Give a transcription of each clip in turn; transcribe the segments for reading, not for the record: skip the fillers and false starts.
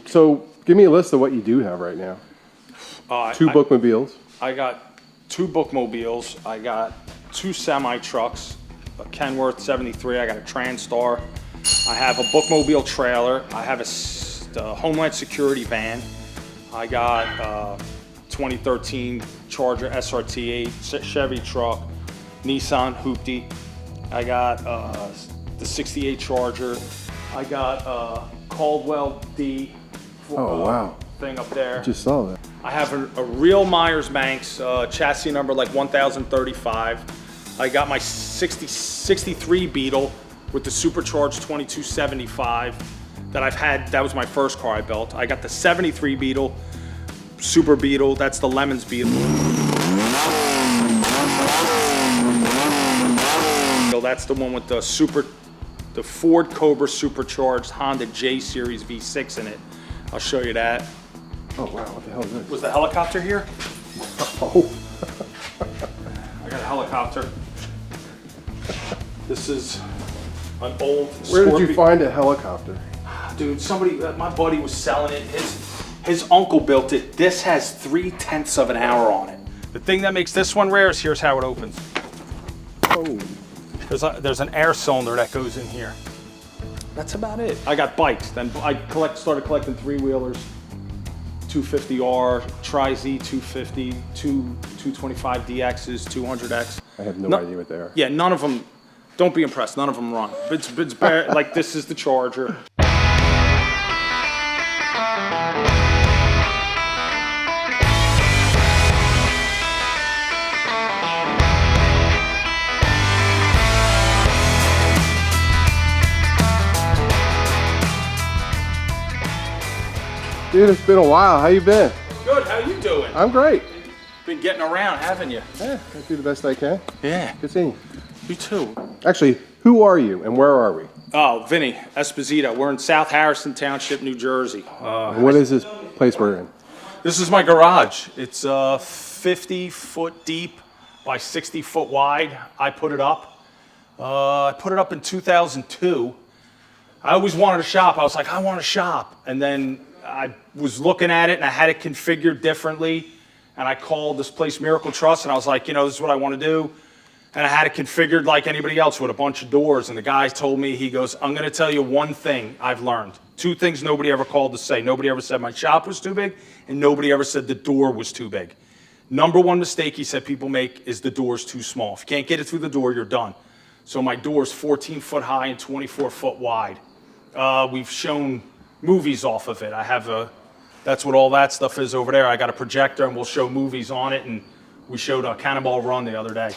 So give me a list of what you do have right now. Two bookmobiles. I got 2 bookmobiles. I got 2 semi-trucks, a Kenworth 73. I got a Transtar. I have a bookmobile trailer. I have a Homeland Security van. I got 2013 Charger SRT8, Chevy truck, Nissan Hoopty. I got the 68 Charger. I got Caldwell D. Wow. Thing up there. Just saw that. I have a real Meyers Manx chassis number like 1035. I got my 63 Beetle with the supercharged 2275 that I've had. That was my first car I built. I got the 73 Beetle, Super Beetle. That's the Lemons Beetle. That's the one with the Ford Cobra supercharged Honda J Series V6 in it. I'll show you that. Oh wow, what the hell is this? Was the helicopter here? Oh. I got a helicopter. This is an old Where did you find a helicopter? Dude, somebody, my buddy was selling it. His uncle built it. This has 0.3 of an hour on it. The thing that makes this one rare is here's how it opens. Oh. There's an air cylinder that goes in here. That's about it. I got bikes. Then I started collecting 3-wheelers, 250R, Tri-Z 250, 225 DXs, 200X. I have no idea what they are. Yeah, none of them. Don't be impressed. None of them run. It's bare, like this is the Charger. Dude, it's been a while. How you been? Good. How you doing? I'm great. Been getting around, haven't you? Yeah, I do the best I can. Yeah. Good seeing you. You too. Actually, who are you and where are we? Oh, Vinny Esposito. We're in South Harrison Township, New Jersey. And what is this place we're in? This is my garage. It's 50 foot deep by 60 foot wide. I put it up. I put it up in 2002. I always wanted a shop. I was like, I want a shop. And then I was looking at it and I had it configured differently. And I called this place Miracle Trust and I was like, you know, this is what I want to do. And I had it configured like anybody else with a bunch of doors. And the guy told me, he goes, I'm going to tell you one thing I've learned. 2 things nobody ever called to say. Nobody ever said my shop was too big, and nobody ever said the door was too big. Number 1 mistake he said people make is the door's too small. If you can't get it through the door, you're done. So my door's 14 foot high and 24 foot wide. We've shown movies off of it. I have that's what all that stuff is over there. I got a projector and we'll show movies on it, and we showed a Cannonball Run the other day.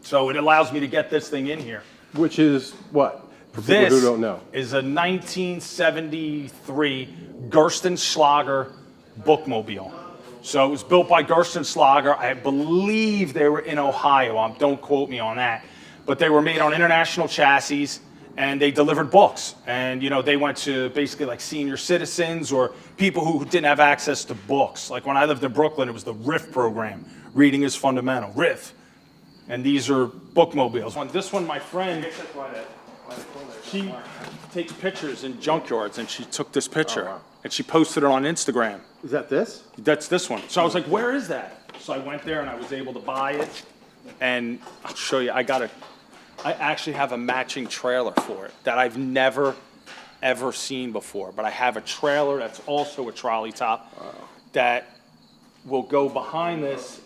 So it allows me to get this thing in here. Which is what? For people who don't know. Is a 1973 Gerstenschlager bookmobile. So it was built by Gerstenschlager. I believe they were in Ohio. Don't quote me on that. But they were made on international chassis, and they delivered books. And you know, they went to basically like senior citizens or people who didn't have access to books. Like when I lived in Brooklyn, it was the RIF program. Reading is fundamental. RIF. And these are bookmobiles. This one, my friend, she takes pictures in junkyards, and she took this picture, and she posted it on Instagram. Is that this? That's this one. So I was like, where is that? So I went there, and I was able to buy it, and I'll show you. I actually have a matching trailer for it that I've never, ever seen before. But I have a trailer that's also a trolley top that will go behind this.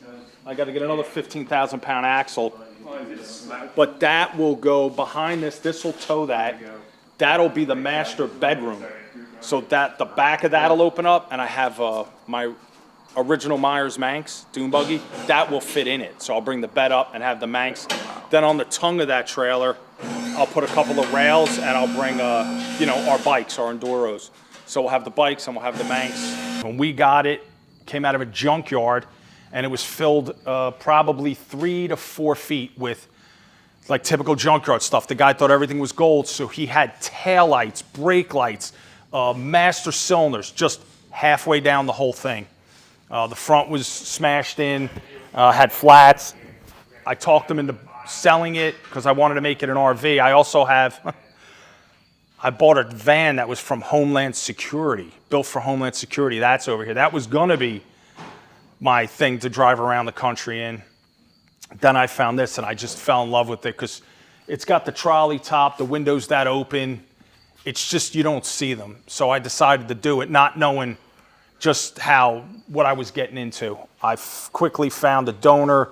I got to get another 15,000-pound axle, but that will go behind this. This will tow that. That'll be the master bedroom. So that the back of that'll open up, and I have my original Meyers Manx dune buggy. That will fit in it. So I'll bring the bed up and have the Manx. Then on the tongue of that trailer, I'll put a couple of rails, and I'll bring you know, our bikes, our Enduros. So we'll have the bikes and we'll have the Manx. When we got it, came out of a junkyard. And it was filled probably 3 to 4 feet with like typical junkyard stuff. The guy thought everything was gold, so he had tail lights, brake lights, master cylinders, just halfway down the whole thing. The front was smashed in, had flats. I talked him into selling it because I wanted to make it an RV. I also have I bought a van that was from Homeland Security, built for Homeland Security. That's over here. That was going to be my thing to drive around the country in. Then I found this, and I just fell in love with it because it's got the trolley top, the windows that open. It's just you don't see them. So I decided to do it, not knowing just what I was getting into. I quickly found a donor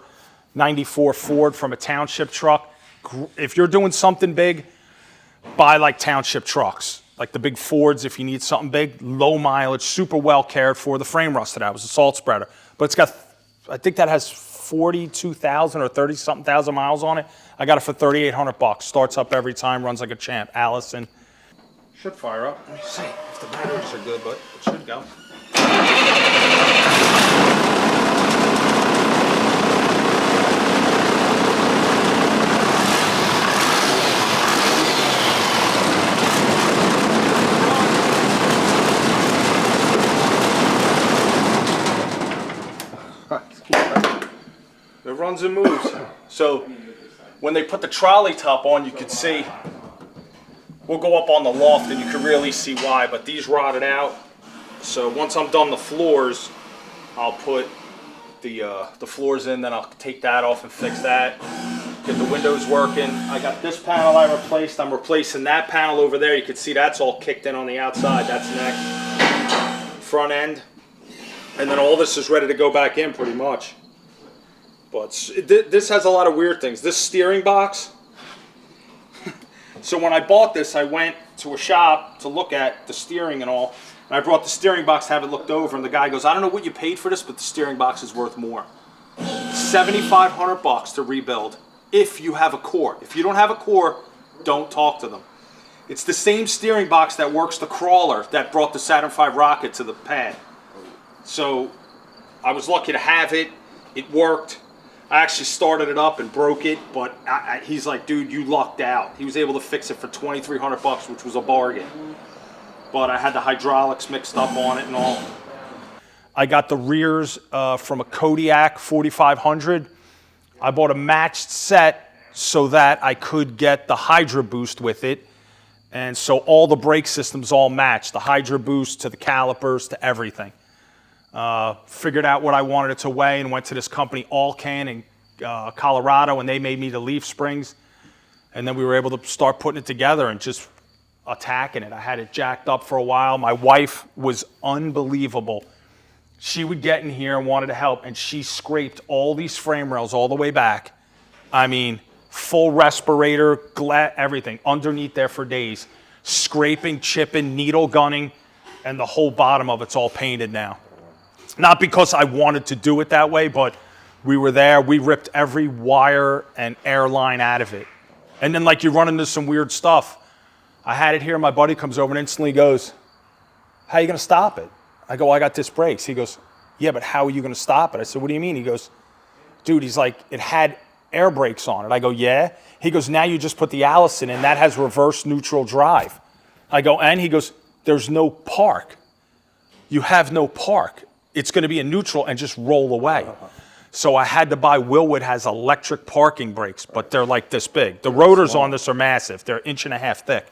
94 Ford from a township truck. If you're doing something big, buy like township trucks, like the big Fords if you need something big, low mileage, super well cared for. The frame rusted out. It was a salt spreader. But it's got, I think that has 42,000 or 30-something thousand miles on it. I got it for $3,800. Starts up every time, runs like a champ. Allison. Should fire up. Let me see if the batteries are good, but it should go. It runs and moves. So when they put the trolley top on, you could see, we'll go up on the loft and you can really see why, but these rotted out. So once I'm done the floors, I'll put the floors in, then I'll take that off and fix that. Get the windows working. I got this panel I replaced. I'm replacing that panel over there. You can see that's all kicked in on the outside. That's next. Front end. And then all this is ready to go back in pretty much. But this has a lot of weird things. This steering box. So when I bought this, I went to a shop to look at the steering and all. And I brought the steering box to have it looked over. And the guy goes, I don't know what you paid for this, but the steering box is worth more. $7,500 to rebuild if you have a core. If you don't have a core, don't talk to them. It's the same steering box that works the crawler that brought the Saturn V rocket to the pad. So I was lucky to have it. It worked. I actually started it up and broke it, but he's like, dude, you lucked out. He was able to fix it for $2,300, which was a bargain. But I had the hydraulics mixed up on it and all. I got the rears from a Kodiak 4500. I bought a matched set so that I could get the Hydra Boost with it. And so all the brake systems all matched, the Hydra Boost to the calipers to everything. Figured out what I wanted it to weigh and went to this company, Allcan in Colorado, and they made me the leaf springs. And then we were able to start putting it together and just attacking it. I had it jacked up for a while. My wife was unbelievable. She would get in here and wanted to help, and she scraped all these frame rails all the way back. I mean, full respirator, everything, underneath there for days. Scraping, chipping, needle gunning, and the whole bottom of it's all painted now. Not because I wanted to do it that way, but we were there. We ripped every wire and air line out of it. And then like you run into some weird stuff. I had it here, my buddy comes over and instantly goes, how are you gonna stop it? I go, I got disc brakes. He goes, yeah, but how are you gonna stop it? I said, what do you mean? He goes, dude, he's like, it had air brakes on it. I go, yeah. He goes, now you just put the Allison in, that has reverse neutral drive. I go, and? He goes, there's no park. You have no park. It's gonna be in neutral and just roll away. So I had to buy, Wilwood has electric parking brakes, but they're like this big. The rotors on this are massive. They're 1.5 inches thick.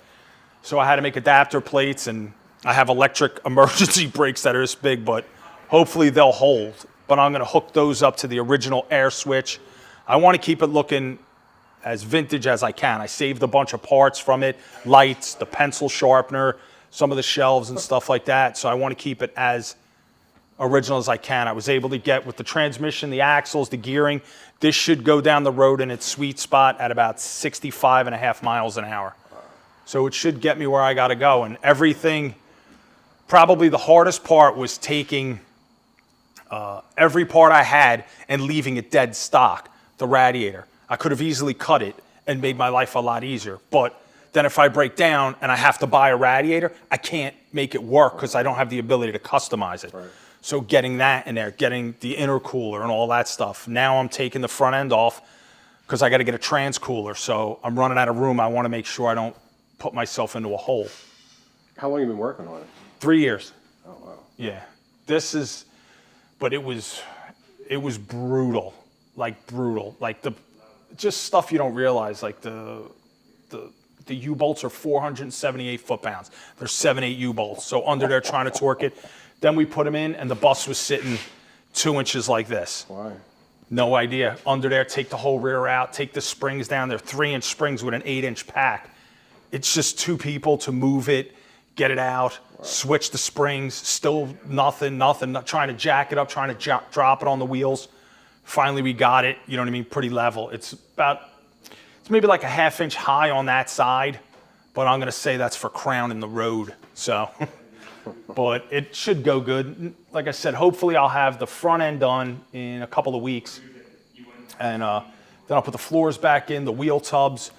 So I had to make adapter plates, and I have electric emergency brakes that are this big, but hopefully they'll hold. But I'm gonna hook those up to the original air switch. I wanna keep it looking as vintage as I can. I saved a bunch of parts from it, lights, the pencil sharpener, some of the shelves and stuff like that. So I wanna keep it as original as I can. I was able to get with the transmission, the axles, the gearing. This should go down the road in its sweet spot at about 65.5 miles an hour. So it should get me where I gotta go. And everything, probably the hardest part was taking every part I had and leaving it dead stock, the radiator. I could have easily cut it and made my life a lot easier. But then if I break down and I have to buy a radiator, I can't make it work because I don't have the ability to customize it. Right. So getting that in there, getting the intercooler and all that stuff. Now I'm taking the front end off because I got to get a transcooler. So I'm running out of room. I want to make sure I don't put myself into a hole. How long have you been working on it? 3 years. Oh, wow. Yeah. This is, but it was brutal. Like brutal. Like just stuff you don't realize, like the the U-bolts are 478 foot-pounds. There's 7, 8 U-bolts. So under there trying to torque it. Then we put them in, and the bus was sitting 2 inches like this. Why? No idea. Under there, take the whole rear out, take the springs down. They're 3-inch springs with an 8-inch pack. It's just 2 people to move it, get it out, switch the springs, still nothing, not trying to jack it up, trying to drop it on the wheels. Finally, we got it, you know what I mean, pretty level. It's maybe like a 1/2 inch high on that side, but I'm gonna say that's for crowning the road, so. But it should go good. Like I said, hopefully I'll have the front end done in a couple of weeks. And then I'll put the floors back in, the wheel tubs,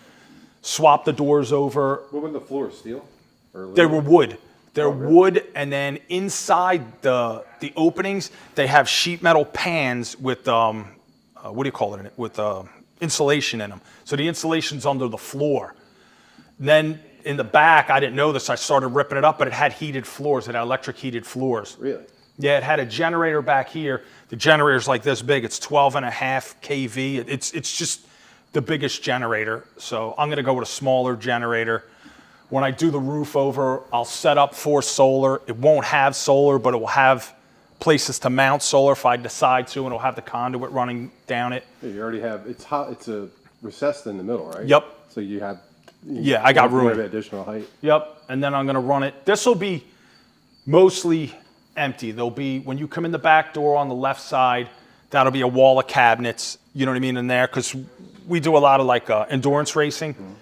swap the doors over. What were the floors, steel? They were wood. They're wood, and then inside the openings, they have sheet metal pans with, what do you call it, with insulation in them. So the insulation's under the floor. And then in the back, I didn't know this, I started ripping it up, but it had heated floors, it had electric heated floors. Really? Yeah, it had a generator back here. The generator's like this big, it's 12.5 kV. It's just the biggest generator. So I'm gonna go with a smaller generator. When I do the roof over, I'll set up for solar. It won't have solar, but it will have places to mount solar if I decide to, and it'll have the conduit running down it. Yeah, you already have, it's hot, it's a recessed in the middle, right? Yep. So you have, Yeah, I got room. Additional height. Yep, and then I'm gonna run it. This will be mostly empty. There'll be, when you come in the back door on the left side, that'll be a wall of cabinets, you know what I mean, in there, because we do a lot of like endurance racing. Mm-hmm.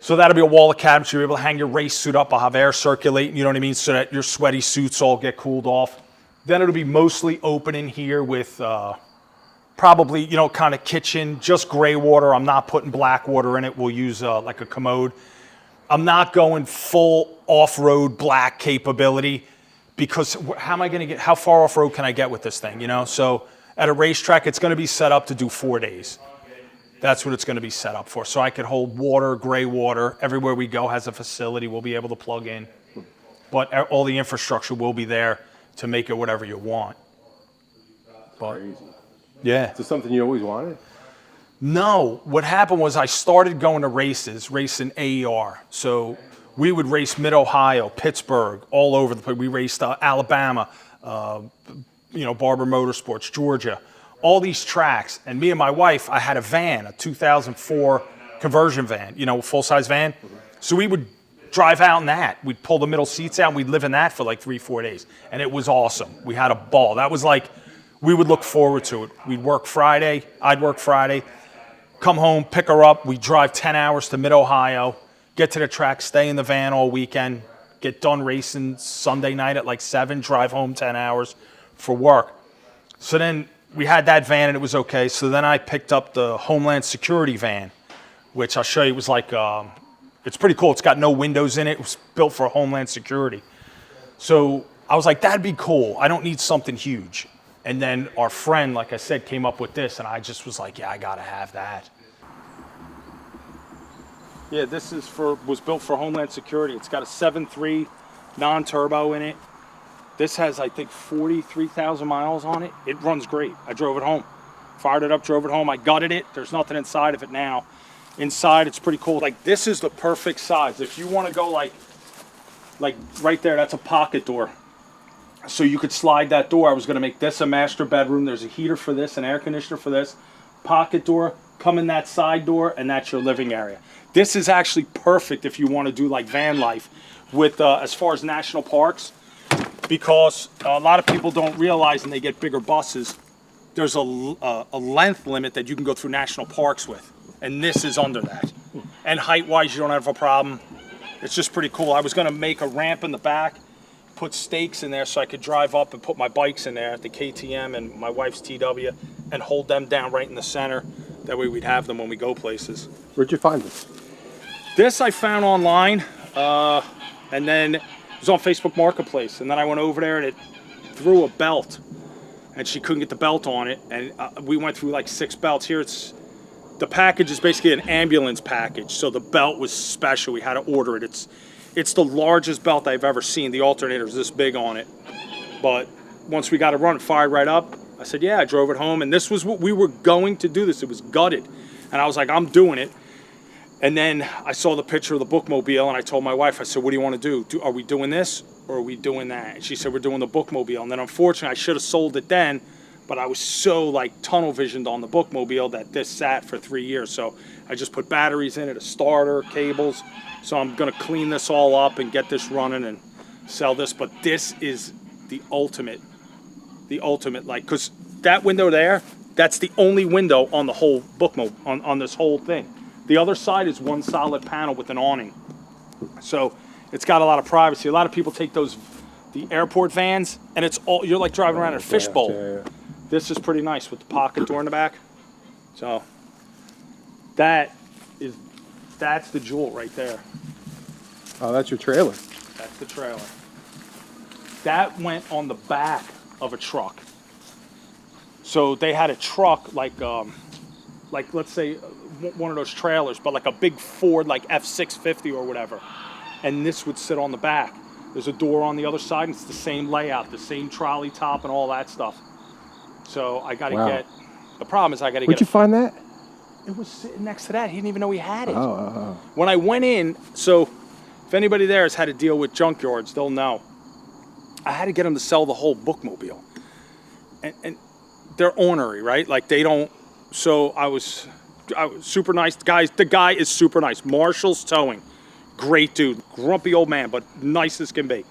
So that'll be a wall of cabinets. You're able to hang your race suit up. I'll have air circulating, you know what I mean, so that your sweaty suits all get cooled off. Then it'll be mostly open in here with probably, you know, kind of kitchen, just gray water. I'm not putting black water in it. We'll use like a commode. I'm not going full off-road black capability because how am I going to get, how far off-road can I get with this thing, you know? So at a racetrack, it's going to be set up to do 4 days. That's what it's going to be set up for. So I could hold water, gray water. Everywhere we go has a facility we'll be able to plug in. But all the infrastructure will be there to make it whatever you want. But, crazy. Yeah. Is this something you always wanted? No. What happened was I started going to races, racing AER. So we would race Mid-Ohio, Pittsburgh, all over the place. We raced Alabama, you know, Barber Motorsports, Georgia. All these tracks, and me and my wife, I had a van, a 2004 conversion van, you know, full-size van. So we would drive out in that. We'd pull the middle seats out, and we'd live in that for like 3-4 days. And it was awesome. We had a ball. That was like, we would look forward to it. We'd work Friday, I'd work Friday, come home, pick her up. We'd drive 10 hours to Mid-Ohio, get to the track, stay in the van all weekend, get done racing Sunday night at like 7, drive home 10 hours for work. So then we had that van and it was okay. So then I picked up the Homeland Security van, which I'll show you was like, it's pretty cool. It's got no windows in it. It was built for Homeland Security. So I was like, that'd be cool. I don't need something huge. And then our friend, like I said, came up with this and I just was like, yeah, I gotta have that. Yeah, this is was built for Homeland Security. It's got a 7.3 non-turbo in it. This has, I think, 43,000 miles on it. It runs great. I drove it home. Fired it up, drove it home. I gutted it. There's nothing inside of it now. Inside, it's pretty cool. Like, this is the perfect size. If you want to go like right there, that's a pocket door. So you could slide that door. I was going to make this a master bedroom. There's a heater for this, an air conditioner for this. Pocket door, come in that side door, and that's your living area. This is actually perfect if you want to do like van life with, as far as national parks. Because a lot of people don't realize, and they get bigger buses, there's a length limit that you can go through national parks with. And this is under that. And height-wise, you don't have a problem. It's just pretty cool. I was going to make a ramp in the back, put stakes in there so I could drive up and put my bikes in there, the KTM and my wife's TW, and hold them down right in the center. That way we'd have them when we go places. Where'd you find this? This I found online, and then it was on Facebook Marketplace, and then I went over there and it threw a belt, and she couldn't get the belt on it, and we went through like 6 belts. Here the package is basically an ambulance package, so the belt was special. We had to order it. It's the largest belt I've ever seen. The alternator's this big on it, but once we got it running, fired right up. I said, yeah, I drove it home, and this was what we were going to do. It was gutted, and I was like, I'm doing it. And then I saw the picture of the bookmobile, and I told my wife, I said, what do you want to do? Are we doing this, or are we doing that? And she said, we're doing the bookmobile. And then unfortunately, I should have sold it then, but I was so like tunnel visioned on the bookmobile that this sat for 3 years. So I just put batteries in it, a starter, cables. So I'm going to clean this all up and get this running and sell this. But this is the ultimate, like, because that window there, that's the only window on the whole on this whole thing. The other side is one solid panel with an awning. So it's got a lot of privacy. A lot of people take the airport vans, and it's all, you're like driving around in a fishbowl. Yeah. This is pretty nice with the pocket door in the back. So that's the jewel right there. Oh, that's your trailer. That's the trailer. That went on the back of a truck. So they had a truck like let's say one of those trailers, but like a big Ford, like F650 or whatever. And this would sit on the back. There's a door on the other side, and it's the same layout, the same trolley top and all that stuff. So I got to the problem is I got to get. Where'd you find that? It was sitting next to that. He didn't even know he had it. Oh. When I went in, so if anybody there has had to deal with junkyards, they'll know. I had to get them to sell the whole bookmobile. And they're ornery, right? Like they don't, so I was super nice. The guy is super nice. Marshall's Towing. Great dude. Grumpy old man, but nice as can be.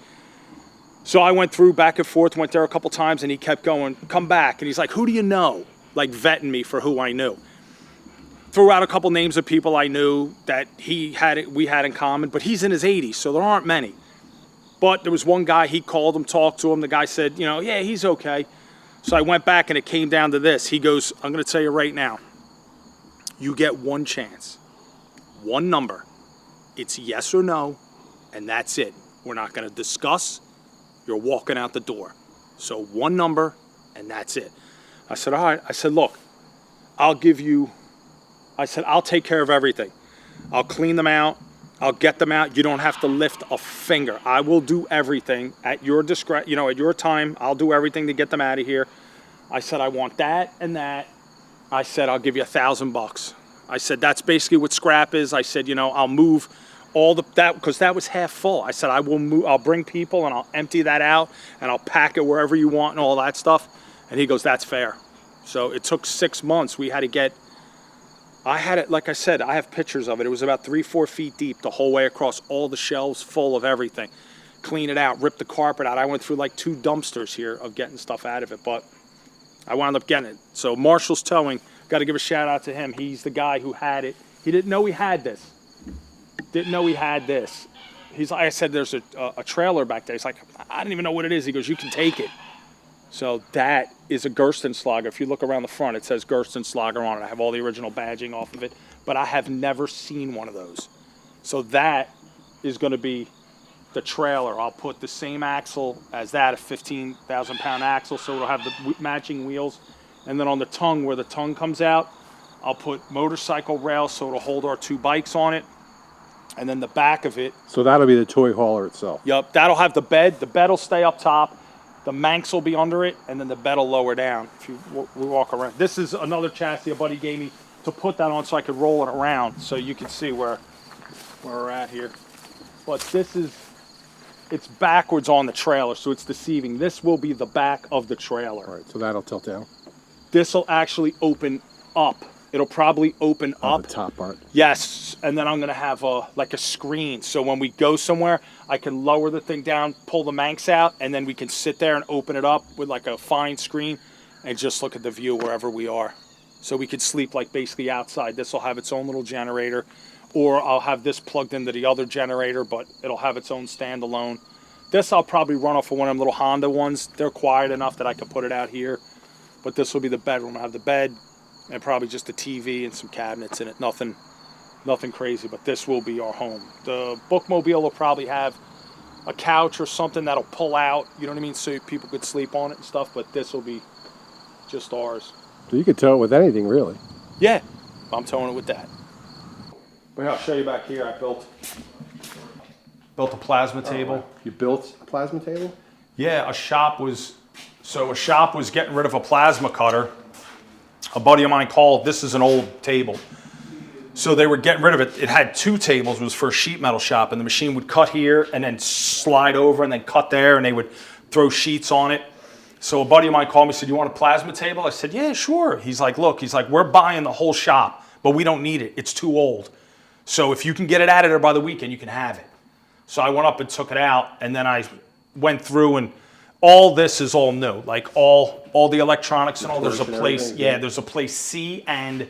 So I went through back and forth, went there a couple times, and he kept going, come back. And he's like, who do you know? Like vetting me for who I knew. Threw out a couple names of people I knew that we had in common, but he's in his 80s, so there aren't many. But there was one guy, he called him, talked to him. The guy said, yeah, he's okay. So I went back, and it came down to this. He goes, I'm going to tell you right now, you get one chance, one number. It's yes or no, and that's it. We're not going to discuss. You're walking out the door. So one number, and that's it. I said, all right. I said, look, I'll take care of everything. I'll clean them out. I'll get them out. You don't have to lift a finger. I will do everything at your discretion, at your time. I'll do everything to get them out of here. I said, I want that and that. I said, I'll give you $1,000. I said, that's basically what scrap is. I said, I'll move all that, because that was half full. I said, I will move, I'll bring people and I'll empty that out and I'll pack it wherever you want and all that stuff. And he goes, that's fair. So it took 6 months. I had it, like I said, I have pictures of it. It was about 3-4 feet deep the whole way across, all the shelves full of everything. Clean it out, rip the carpet out. I went through like 2 dumpsters here of getting stuff out of it, but I wound up getting it. So Marshall's Towing, got to give a shout out to him. He's the guy who had it. He didn't know he had this. He's like, I said, there's a trailer back there. He's like, I didn't even know what it is. He goes, you can take it. So that is a Gerstenslager. If you look around the front, it says Gerstenslager on it. I have all the original badging off of it, but I have never seen one of those. So that is going to be the trailer. I'll put the same axle as that, a 15,000-pound axle, so it'll have the matching wheels. And then on the tongue, where the tongue comes out, I'll put motorcycle rails, so it'll hold our 2 bikes on it. And then the back of it. So that'll be the toy hauler itself. Yep, that'll have the bed. The bed will stay up top. The Manx will be under it, and then the bed will lower down if we walk around. This is another chassis a buddy gave me to put that on so I could roll it around so you can see where we're at here. But it's backwards on the trailer, so it's deceiving. This will be the back of the trailer. All right, so that'll tilt down. This will actually open up. It'll probably open up. The top part. Yes, and then I'm going to have like a screen. So when we go somewhere, I can lower the thing down, pull the Manx out, and then we can sit there and open it up with like a fine screen and just look at the view wherever we are. So we could sleep like basically outside. This will have its own little generator, or I'll have this plugged into the other generator, but it'll have its own standalone. This I'll probably run off of one of them little Honda ones. They're quiet enough that I can put it out here. But this will be the bedroom. I'll have the bed and probably just a TV and some cabinets in it. Nothing crazy, but this will be our home. The bookmobile will probably have a couch or something that'll pull out, you know what I mean, so people could sleep on it and stuff, but this will be just ours. So you could tow it with anything, really. Yeah, I'm towing it with that. But here, I'll show you back here. I built a plasma table. You built a plasma table? Yeah, a shop was getting rid of a plasma cutter. A buddy of mine called, this is an old table. So they were getting rid of it. It had 2 tables. It was for a sheet metal shop, and the machine would cut here and then slide over and then cut there, and they would throw sheets on it. So a buddy of mine called me and said, "You want a plasma table?" I said, "Yeah, sure." He's like, "Look," he's like, "we're buying the whole shop, but we don't need it. It's too old. So if you can get it out of there by the weekend, you can have it." So I went up and took it out, and then I went through, and all this is all new. Like all the electronics and all. There's a place, there's a place C and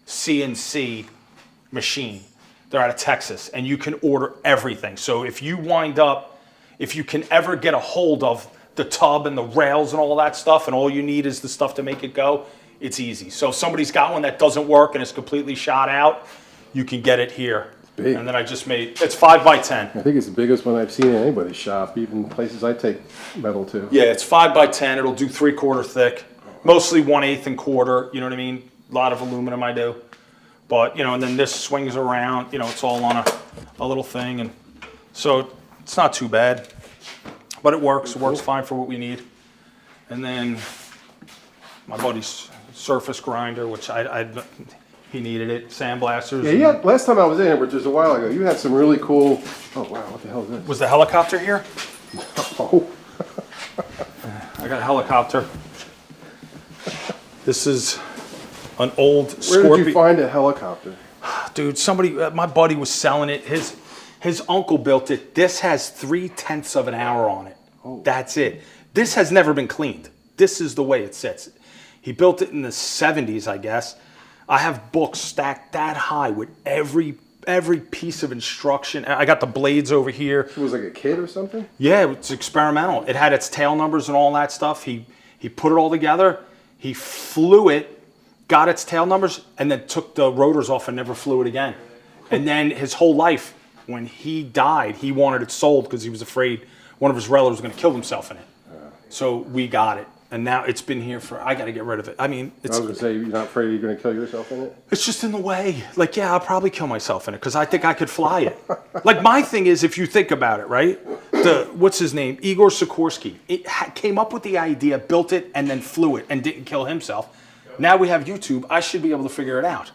CNC machine. They're out of Texas, and you can order everything. So if you can ever get a hold of the tub and the rails and all that stuff, and all you need is the stuff to make it go, it's easy. So if somebody's got one that doesn't work and it's completely shot out, you can get it here. It's big. And then it's 5 by 10. I think it's the biggest one I've seen in anybody's shop, even places I take metal to. Yeah, it's 5 by 10. It'll do 3/4 thick, mostly 1/8 and quarter. You know what I mean? A lot of aluminum I do. But, and then this swings around, it's all on a little thing. And so it's not too bad, but it works. It works fine for what we need. And then my buddy's surface grinder, which he needed it, sandblasters. Yeah, last time I was in here, which was a while ago, you had some really cool, oh wow, what the hell is this? Was the helicopter here? Oh. I got a helicopter. This is an old Scorpion. Where did you find a helicopter? Dude, somebody, my buddy was selling it. His uncle built it. This has 3/10 of an hour on it. Oh. That's it. This has never been cleaned. This is the way it sits. He built it in the 70s, I guess. I have books stacked that high with every piece of instruction. I got the blades over here. It was like a kit or something? Yeah, it's experimental. It had its tail numbers and all that stuff. He put it all together. He flew it, got its tail numbers, and then took the rotors off and never flew it again. And then his whole life, when he died, he wanted it sold because he was afraid one of his relatives was going to kill himself in it. So we got it. And now it's been here I got to get rid of it. I mean, I was going to say, you're not afraid you're going to kill yourself in it? It's just in the way. Like, yeah, I'll probably kill myself in it because I think I could fly it. Like, my thing is, if you think about it, right? What's his name? Igor Sikorsky. Came up with the idea, built it, and then flew it and didn't kill himself. Now we have YouTube. I should be able to figure it out.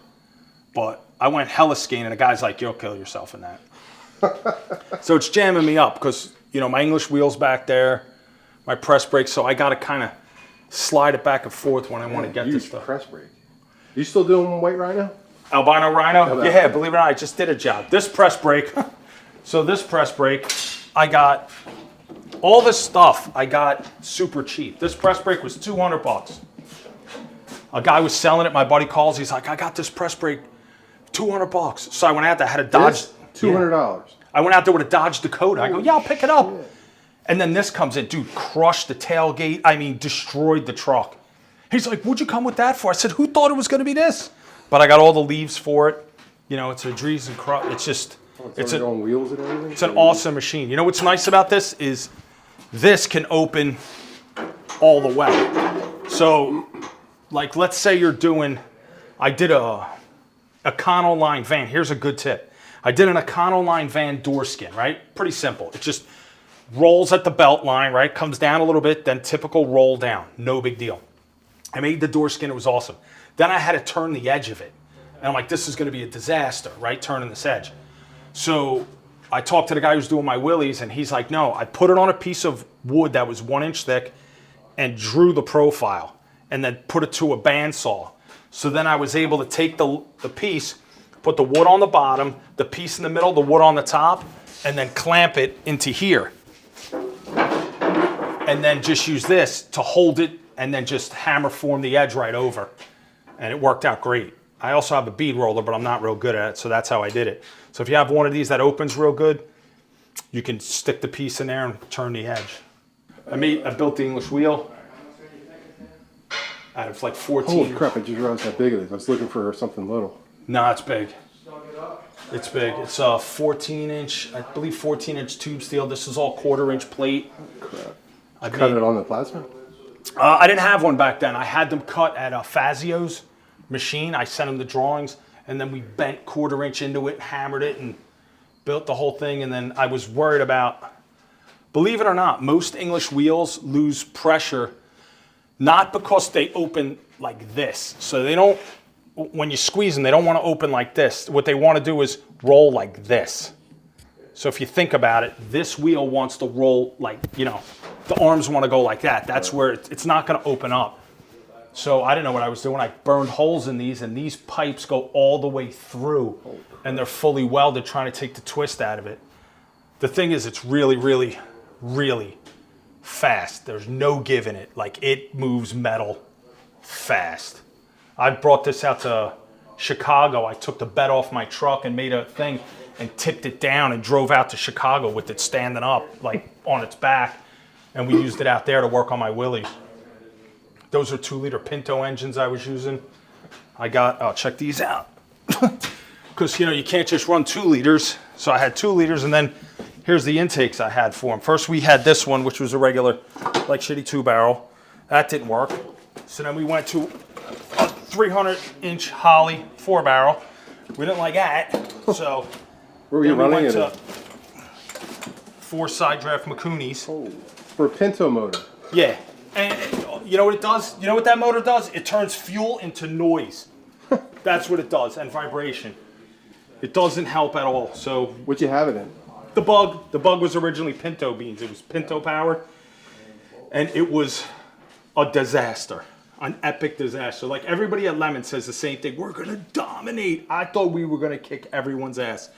But I went hella skiing, and the guy's like, "You'll kill yourself in that." So it's jamming me up because, my English wheel's back there, my press brake, so I got to kind of slide it back and forth when I want to get this stuff. Press brake. You still doing white rhino? Albino rhino? Yeah, believe it or not, I just did a job. This press brake, I got all this stuff. I got super cheap. This press brake was $200. A guy was selling it. My buddy calls. He's like, "I got this press brake, $200. So I went out there. I had a Dodge. $200. I went out there with a Dodge Dakota. I go, "Yeah, I'll pick it up." And then this comes in, dude, crushed the tailgate. I mean, destroyed the truck. He's like, "What'd you come with that for?" I said, "Who thought it was going to be this?" But I got all the leaves for it. It's a Dries and Crush. It's just, it's your own wheels and everything. It's an awesome machine. You know what's nice about this is this can open all the way. So, like, let's say I did a Econoline van. Here's a good tip. I did an Econoline van door skin, right? Pretty simple. It just rolls at the belt line, right? Comes down a little bit, then typical roll down. No big deal. I made the door skin. It was awesome. Then I had to turn the edge of it. And I'm like, this is going to be a disaster, right? Turning this edge. So I talked to the guy who's doing my wheelies, and he's like, "No, I put it on a piece of wood that was 1 inch thick and drew the profile and then put it to a bandsaw. So then I was able to take the piece, put the wood on the bottom, the piece in the middle, the wood on the top, and then clamp it into here. And then just use this to hold it and then just hammer form the edge right over. And it worked out great. I also have a bead roller, but I'm not real good at it, so that's how I did it. So if you have one of these that opens real good, you can stick the piece in there and turn the edge. I built the English wheel out of like 14. Holy crap, I just realized how big it is. I was looking for something little. No, it's big. It's big. It's a 14-inch, I believe 14-inch tube steel. This is all 1/4 inch plate. Crap. I cut it on the plasma? I didn't have one back then. I had them cut at Fazio's machine. I sent them the drawings, and then we bent 1/4 inch into it, hammered it, and built the whole thing. And then I was worried about, believe it or not, most English wheels lose pressure, not because they open like this. So they don't when you squeeze them, they don't want to open like this. What they want to do is roll like this. So if you think about it, this wheel wants to roll like, you know, the arms want to go like that. That's where it's not going to open up. So I didn't know what I was doing. I burned holes in these, and these pipes go all the way through, and they're fully welded, trying to take the twist out of it. The thing is, it's really, really, really fast. There's no give in it. Like, it moves metal fast. I brought this out to Chicago. I took the bed off my truck and made a thing and tipped it down and drove out to Chicago with it standing up, like on its back. And we used it out there to work on my Willys. Those are 2-liter Pinto engines I was using. I got, oh, check these out. Because, you know, you can't just run 2 liters. So I had 2 liters, and then here's the intakes I had for them. First, we had this one, which was a regular, like, shitty 2-barrel. That didn't work. So then we went to a 300-inch Holly 4-barrel. We didn't like that. So where were you running it? 4 side draft Makunis. Oh, for a Pinto motor. Yeah. And you know what it does? You know what that motor does? It turns fuel into noise. That's what it does, and vibration. It doesn't help at all. So what'd you have it in? The bug was originally Pinto beans. It was Pinto powered, and it was a disaster, an epic disaster. Like, everybody at Lemon says the same thing. We're gonna dominate. I thought we were gonna kick everyone's ass.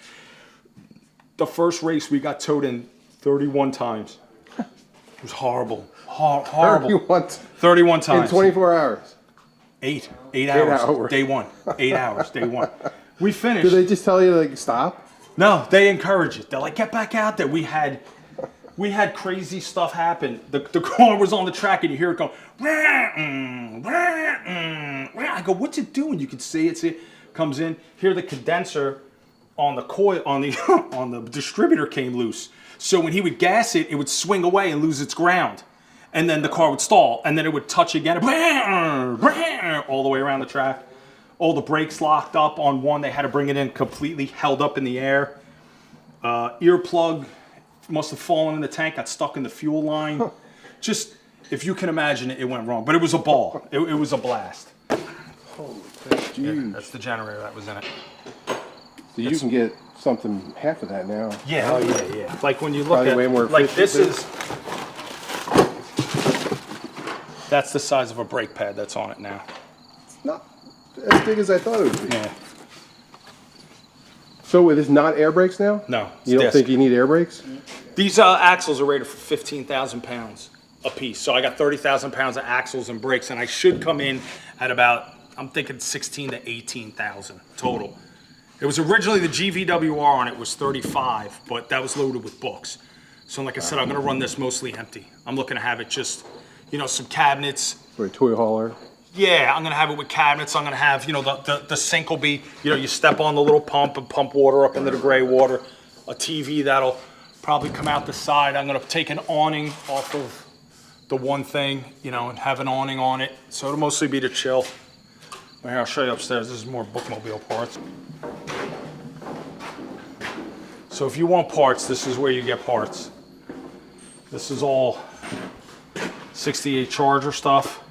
The first race we got towed in 31 times. It was horrible. Horrible. 31 times. In 24 hours. 8 hours. Day one. 8 hours. Day one. We finished. Did they just tell you to, like, stop? No, they encourage it. They're like, get back out there. We had crazy stuff happen. The car was on the track, and you hear it go. I go, what's it doing? You can see it. See it comes in. Hear the condenser on the coil on the on the distributor came loose. So when he would gas it, it would swing away and lose its ground. And then the car would stall, and then it would touch again, all the way around the track. All the brakes locked up on one. They had to bring it in completely held up in the air. Earplug must have fallen in the tank, got stuck in the fuel line. Huh. Just, if you can imagine it, it went wrong. But it was a ball. It was a blast. Holy crap, yeah, that's the generator that was in it. So you can get something half of that now. Yeah, oh yeah. Like when you look probably at, way more like this is, that's the size of a brake pad that's on it now. It's not as big as I thought it would be. Yeah. So it is not air brakes now? No. You don't think you need air brakes? These axles are rated for 15,000 pounds a piece. So I got 30,000 pounds of axles and brakes, and I should come in at about, I'm thinking 16 to 18,000 total. It was originally the GVWR on it was 35, but that was loaded with books. So like I said, I'm gonna run this mostly empty. I'm looking to have it just, you know, some cabinets. For a toy hauler? Yeah, I'm gonna have it with cabinets. I'm gonna have, you know, the sink will be, you know, you step on the little pump and pump water up into the gray water. A TV that'll probably come out the side. I'm gonna take an awning off of the one thing, you know, and have an awning on it. So it'll mostly be to chill. Here, I'll show you upstairs. This is more Bookmobile parts. So if you want parts, this is where you get parts. This is all 68 Charger stuff.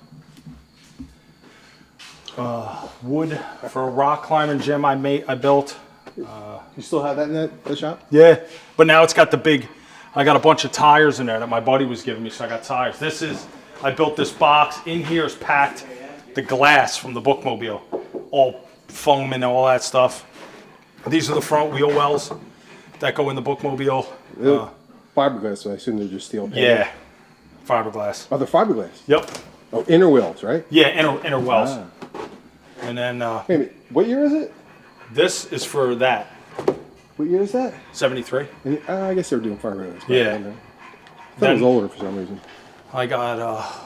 Wood for a rock climbing gym I built. You still have that in the shop? Yeah, but now it's got the big, I got a bunch of tires in there that my buddy was giving me, so I got tires. This is, I built this box. In here is packed the glass from the Bookmobile, all foam and all that stuff. These are the front wheel wells that go in the Bookmobile. Fiberglass, so I assume they're just steel. Yeah, fiberglass. Oh, they're fiberglass? Yep. Oh, inner wheels, right? Yeah, inner wells. Ah. And then... Wait a minute, what year is it? This is for that. What year is that? 73. I guess they were doing fiberglass. Yeah. I thought it was older for some reason. I got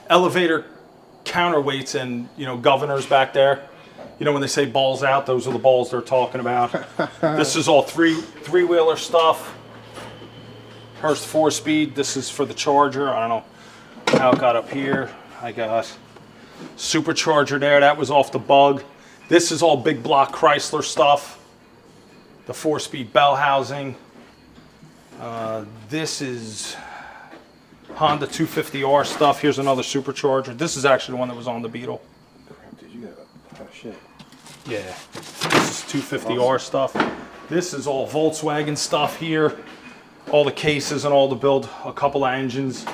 elevator counterweights and, you know, governors back there. You know, when they say balls out, those are the balls they're talking about. This is all three-wheeler stuff. Hurst 4-speed. This is for the Charger. I don't know how it got up here. I got supercharger there. That was off the Bug. This is all big block Chrysler stuff. The 4-speed bell housing. This is Honda 250R stuff. Here's another supercharger. This is actually the one that was on the Beetle. Dude, you got shit. Yeah, this is 250R stuff. This is all Volkswagen stuff here. All the cases and all to build a couple of engines.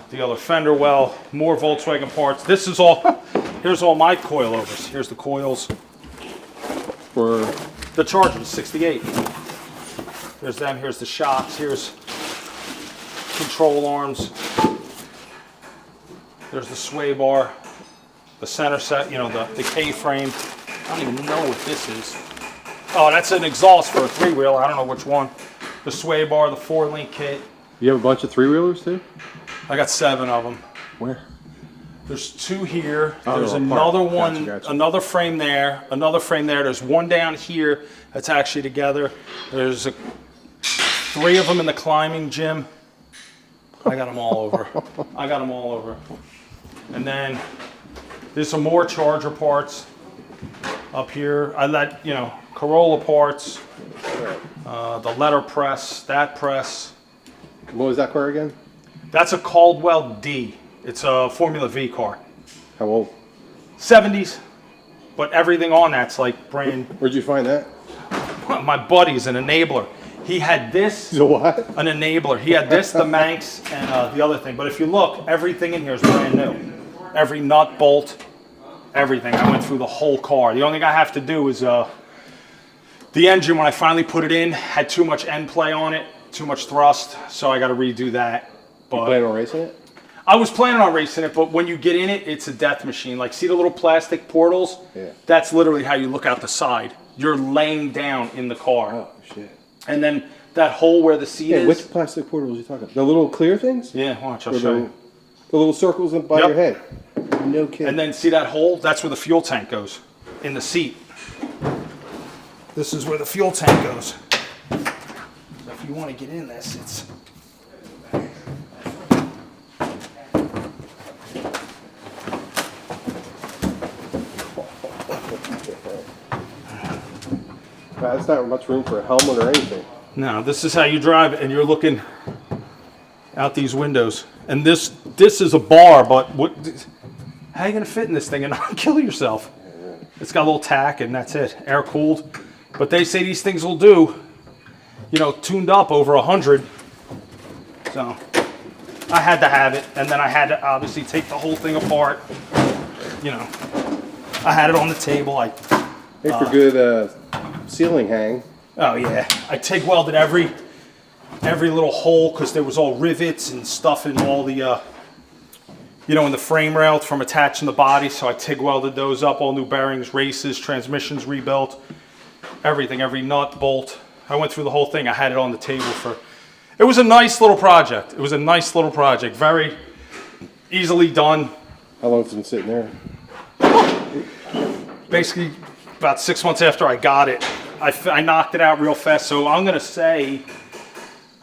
The other fender well, more Volkswagen parts. This is all, here's all my coilovers. Here's the coils For the Charger, the 68. There's them, here's the shocks, here's control arms. There's the sway bar, the center set, you know, the K-frame. I don't even know what this is. Oh, that's an exhaust for a three-wheeler. I don't know which one. The sway bar, the 4-link kit. you have a bunch of three-wheelers too? I got 7 of them. Where? There's 2 here. Oh, There's they're all another apart. one, Gotcha. another frame there, another frame there. There's one down here that's actually together. There's 3 of them in the climbing gym. I got them all over. I got them all over. And then there's some more Charger parts up here. I let, you know, Corolla parts, the letter press, that press. What was that car again? That's a Caldwell D. It's a Formula V car. How old? 70s, but everything on that's like brand. Where'd you find that? My buddy's an enabler. He had this, The what? an enabler. He had this, the Manx, and the other thing. But if you look, everything in here is brand new. Every nut, bolt, everything. I went through the whole car. The only thing I have to do is the engine, when I finally put it in, had too much end play on it, too much thrust, so I got to redo that. But Planning on racing it? I was planning on racing it, but when you get in it, it's a death machine. Like, see the little plastic portals? Yeah. That's literally how you look out the side. You're laying down in the car. Oh shit. And then that hole where the seat Yeah, is. which plastic portals are you talking about? The little clear things? Yeah, watch, I'll Or show you. the little circles by Yep. your head? No kidding. And then see that hole? That's where the fuel tank goes, in the seat. This is where the fuel tank goes. So if you want to get in this, it's... That's not much room for a helmet or anything. No, this is how you drive it, and you're looking out these windows. And this is a bar, but how are you going to fit in this thing and not kill yourself? It's got a little tack, and that's it. Air cooled. But they say these things will do, you know, tuned up over 100. So I had to have it, and then I had to obviously take the whole thing apart. You know, I had it on the table. Hey, for good ceiling hang. Oh yeah, I TIG welded every little hole because there was all rivets and stuff in all the, you know, in the frame rail from attaching the body. So I TIG welded those up, all new bearings, races, transmissions rebuilt, everything, every nut, bolt. I went through the whole thing. I had it on the table for, it was a nice little project. It was a nice little project, very easily done. How long has it been sitting there? Basically, about 6 months after I got it, I knocked it out real fast. So I'm gonna say,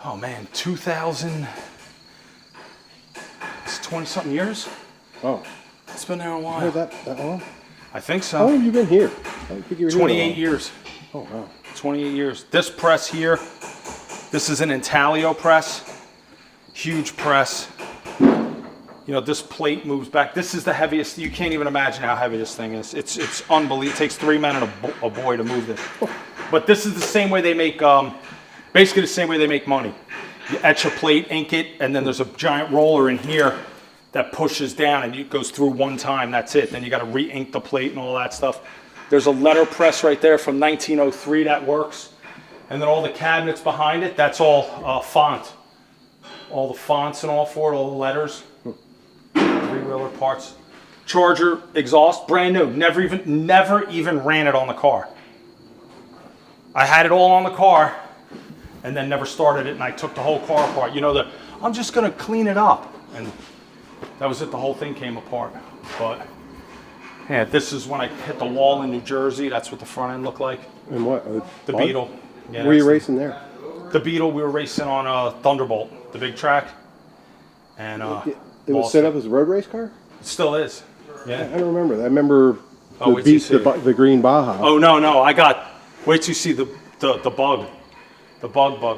oh man, 2000, it's 20-something years? Oh, It's been there a oh while. that long? I think How long so. have you been here? I didn't think you were here that 28 long. years. Oh wow. 28 years. This press here, this is an Intaglio press. Huge press. You know, this plate moves back. This is the heaviest. You can't even imagine how heavy this thing is. It's unbelievable. It takes 3 men and a boy to move this. But this is the same way they make, basically the same way they make money. You etch a plate, ink it, and then there's a giant roller in here that pushes down, and it goes through one time. That's it. Then you got to re-ink the plate and all that stuff. There's a letter press right there from 1903 that works. And then all the cabinets behind it, that's all font. All the fonts and all for it, all the letters. Three-wheeler parts. Charger, exhaust, brand new. Never even ran it on the car. I had it all on the car and then never started it, and I took the whole car apart. You know, I'm just gonna clean it up. And that was it, the whole thing came apart. But yeah, this is when I hit the wall in New Jersey. That's what the front end looked like. And what? The Beetle. Yeah, Were you that's racing there? the Beetle, we were racing on Thunderbolt, the big track. And It was set up as a road race car? it still is. I Yeah. don't remember that. I remember Oh, wait till you see it. the green Baja. Oh no, I got. Wait till you see the bug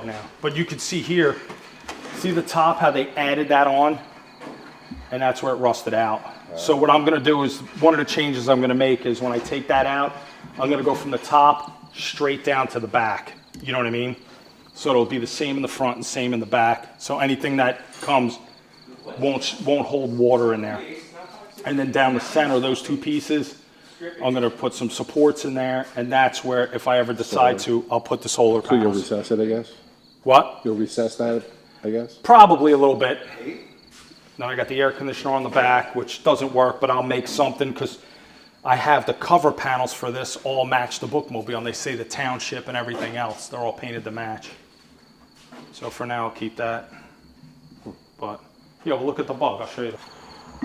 now. But you can see here, see the top how they added that on, and that's where it rusted out. So what I'm gonna do is, one of the changes I'm gonna make is when I take that out, I'm gonna go from the top straight down to the back. You know what I mean? So it'll be the same in the front and same in the back. So anything that comes won't hold water in there. And then down the center, those two pieces, I'm gonna put some supports in there, and that's where, if I ever decide to, I'll put the solar So you'll panels. recess it, I guess? What? You'll recess that, I guess? Probably a little bit. Then I got the air conditioner on the back, which doesn't work, but I'll make something because I have the cover panels for this all match the bookmobile, and they say the township and everything else. They're all painted to match. So for now, I'll keep that. But, yeah, we'll look at the bug. I'll show you.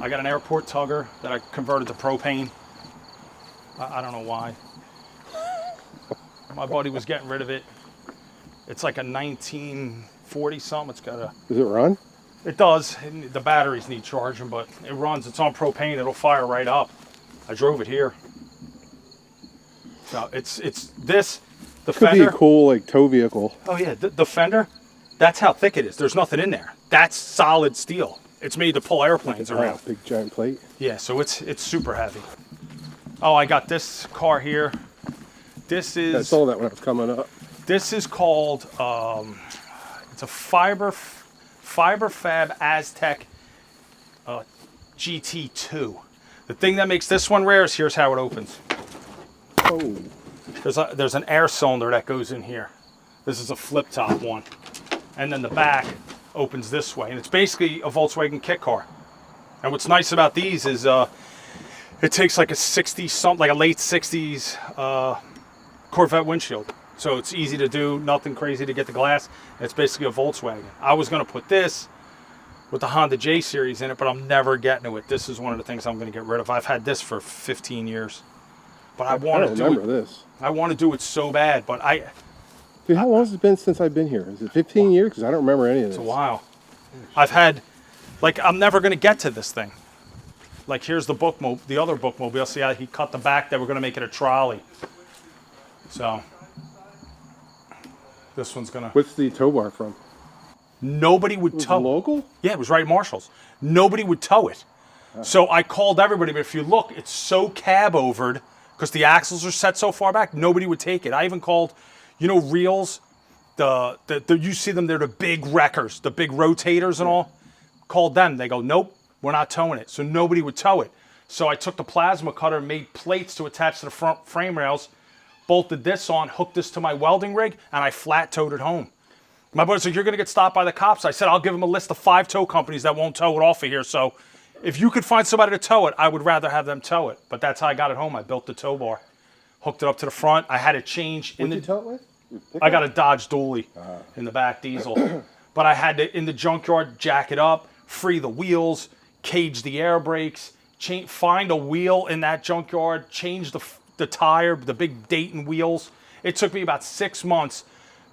I got an airport tugger that I converted to propane. I don't know why. My buddy was getting rid of it. It's like a 1940 something. It's got a... Does it run? It does. The batteries need charging, but it runs. It's on propane. It'll fire right up. I drove it here. So it's this, the Could fender. be a cool like tow vehicle. Oh yeah, the fender. That's how thick it is. There's nothing in there. That's solid steel. It's made to pull airplanes around. Big giant plate. Yeah, so it's super heavy. Oh, I got this car here. This is... I saw that when I was coming up. This is called, it's a Fab Aztec GT2. The thing that makes this one rare is here's how it opens. Oh. There's an air cylinder that goes in here. This is a flip top one. And then the back opens this way. And it's basically a Volkswagen kit car. And what's nice about these is it takes like a 60 something, like a late 60s Corvette windshield. So it's easy to do, nothing crazy to get the glass. It's basically a Volkswagen. I was going to put this with the Honda J series in it, but I'm never getting to it. This is one of the things I'm going to get rid of. I've had this for 15 years. But I want to do it. remember this. I want to do it so bad, but Dude, how long has it been since I've been here? Is it 15 years? Because I don't remember any of this. it's a while. I've had, like, I'm never going to get to this thing. Like, here's the the other bookmobile. See how he cut the back? They were going to make it a trolley. So this one's going to... What's the tow bar from? Nobody would Was it tow. local? Yeah, it was right at Marshall's. Nobody would tow it. So I called everybody, but if you look, it's so cab-overed because the axles are set so far back, nobody would take it. I even called, you know, Reels, you see them, they're the big wreckers, the big rotators and all. Called them, they go, nope, we're not towing it. So nobody would tow it. So I took the plasma cutter and made plates to attach to the front frame rails, bolted this on, hooked this to my welding rig, and I flat towed it home. My buddy said, you're going to get stopped by the cops. I said, I'll give them a list of 5 tow companies that won't tow it off of here. So if you could find somebody to tow it, I would rather have them tow it. But that's how I got it home. I built the tow bar, hooked it up to the front. I had it change in What'd you tow it with? I got a Dodge Dually in the back diesel. But I had to, in the junkyard, jack it up, free the wheels, cage the air brakes, find a wheel in that junkyard, change the tire, the big Dayton wheels. It took me about 6 months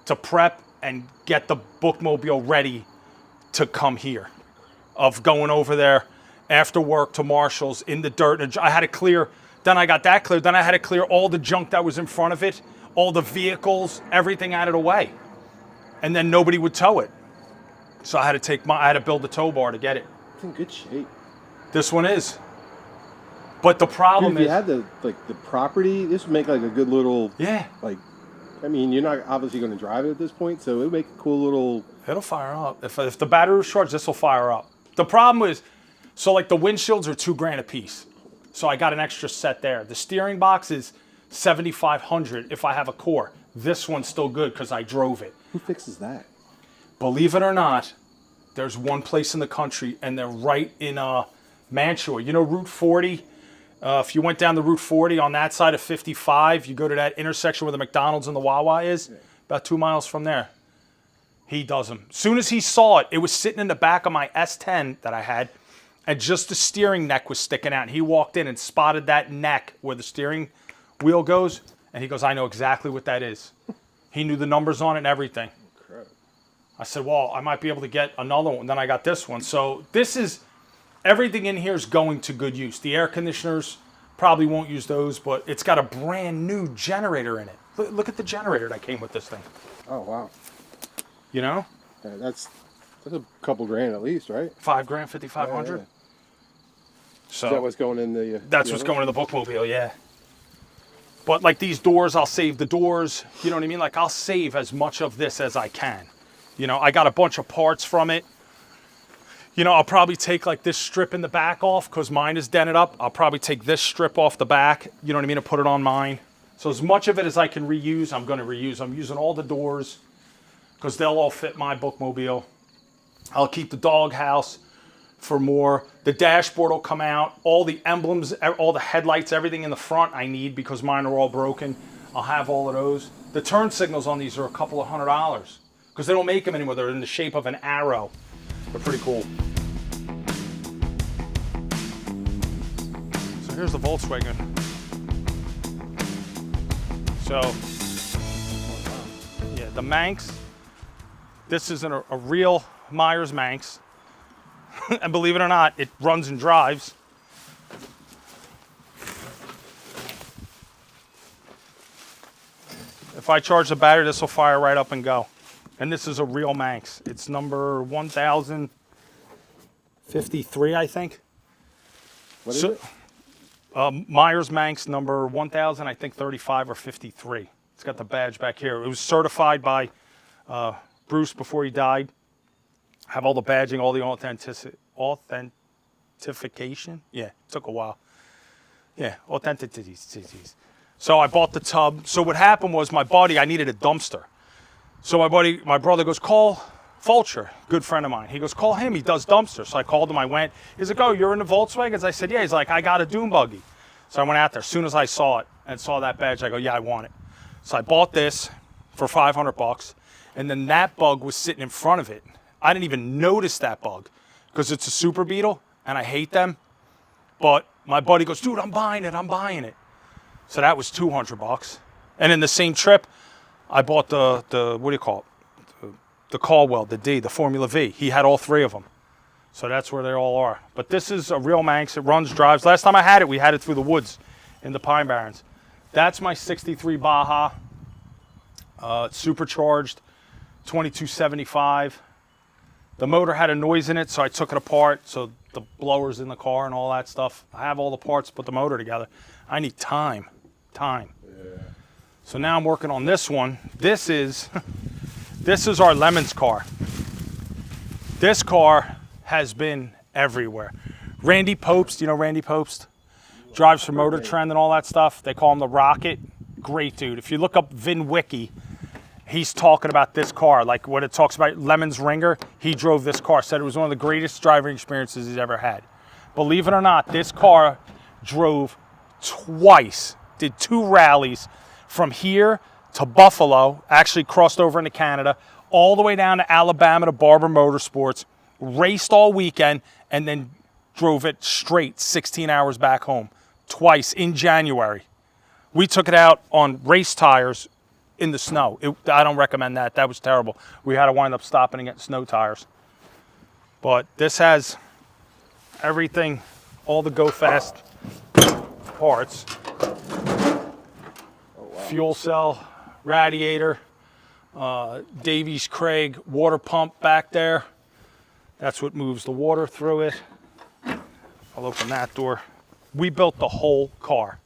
to prep and get the bookmobile ready to come here. Of going over there after work to Marshall's in the dirt. And I had to clear, then I got that cleared, then I had to clear all the junk that was in front of it, all the vehicles, everything out of the way. And then nobody would tow it. So I had to build the tow bar to get it. It's in good shape. This one is. But the problem Dude, if is... you had the property, this would make like a good little... Yeah. Like, I mean, you're not obviously going to drive it at this point, so it would make a cool little... It'll fire up. If the battery was charged, this will fire up. The problem is, so like the windshields are $2,000 a piece. So I got an extra set there. The steering box is $7,500 if I have a core. This one's still good because I drove it. Who fixes that? Believe it or not, there's one place in the country, and they're right in Mantua. You know Route 40? If you went down the Route 40 on that side of 55, you go to that intersection where the McDonald's and the Wawa is, about 2 miles from there. He does them. As soon as he saw it, it was sitting in the back of my S10 that I had, and just the steering neck was sticking out. And he walked in and spotted that neck where the steering wheel goes, and he goes, I know exactly what that is. He knew the numbers on it and everything. Crap. I said, well, I might be able to get another one. Then I got this one. So this is, everything in here is going to good use. The air conditioners, probably won't use those, but it's got a brand new generator in it. Look at the generator that came with this thing. Oh, wow. You know? Yeah, that's a couple grand at least, right? $5,000, $5,500. Yeah. So Is that what's going in the... that's what's going in the bookmobile, yeah. But like these doors, I'll save the doors. You know what I mean? Like I'll save as much of this as I can. You know, I got a bunch of parts from it. You know, I'll probably take like this strip in the back off because mine is dented up. I'll probably take this strip off the back, you know what I mean, and put it on mine. So as much of it as I can reuse, I'm going to reuse. I'm using all the doors because they'll all fit my bookmobile. I'll keep the doghouse for more. The dashboard will come out. All the emblems, all the headlights, everything in the front I need because mine are all broken. I'll have all of those. The turn signals on these are a couple of $100 because they don't make them anymore. They're in the shape of an arrow. They're pretty cool. So here's the Volkswagen. So, yeah, the Manx. This is a real Meyers Manx. And believe it or not, it runs and drives. If I charge the battery, this will fire right up and go. And this is a real Manx. It's number 1053, I think. What is it? Meyers Manx number 1000, I think 35 or 53. It's got the badge back here. It was certified by Bruce before he died. Have all the badging, all the authentication. Yeah, it took a while. Yeah, authenticities. So I bought the tub. So what happened was I needed a dumpster. So my brother goes, call Fulcher, good friend of mine. He goes, call him, he does dumpsters. So I called him, I went. He's like, oh, you're in the Volkswagens? I said, yeah. He's like, I got a dune buggy. So I went out there. As soon as I saw it and saw that badge, I go, yeah, I want it. So I bought this for $500. And then that bug was sitting in front of it. I didn't even notice that bug because it's a Super Beetle and I hate them. But my buddy goes, dude, I'm buying it. So that was $200. And in the same trip, I bought the what do you call it? The Caldwell, the Formula V. He had all three of them. So that's where they all are. But this is a real Manx. It runs, drives. Last time I had it, we had it through the woods in the Pine Barrens. That's my 63 Baja. It's supercharged, 2275. The motor had a noise in it, so I took it apart. So the blower's in the car and all that stuff. I have all the parts to put the motor together. I need time. Yeah. So now I'm working on this one. This is our Lemon's car. This car has been everywhere. Randy Popst, you know Randy Popst? Drives for Motor Trend and all that stuff. They call him the Rocket. Great dude. If you look up Vin Wiki, he's talking about this car. Like when it talks about Lemon's Ringer, he drove this car. Said it was one of the greatest driving experiences he's ever had. Believe it or not, this car drove twice. Did 2 rallies from here to Buffalo, actually crossed over into Canada, all the way down to Alabama to Barber Motorsports, raced all weekend, and then drove it straight 16 hours back home, twice in January. We took it out on race tires in the snow. I don't recommend that. That was terrible. We had to wind up stopping and getting snow tires. But this has everything, all the Go Fast parts. Fuel cell, radiator, Davies Craig water pump back there. That's what moves the water through it. I'll open that door. We built the whole car.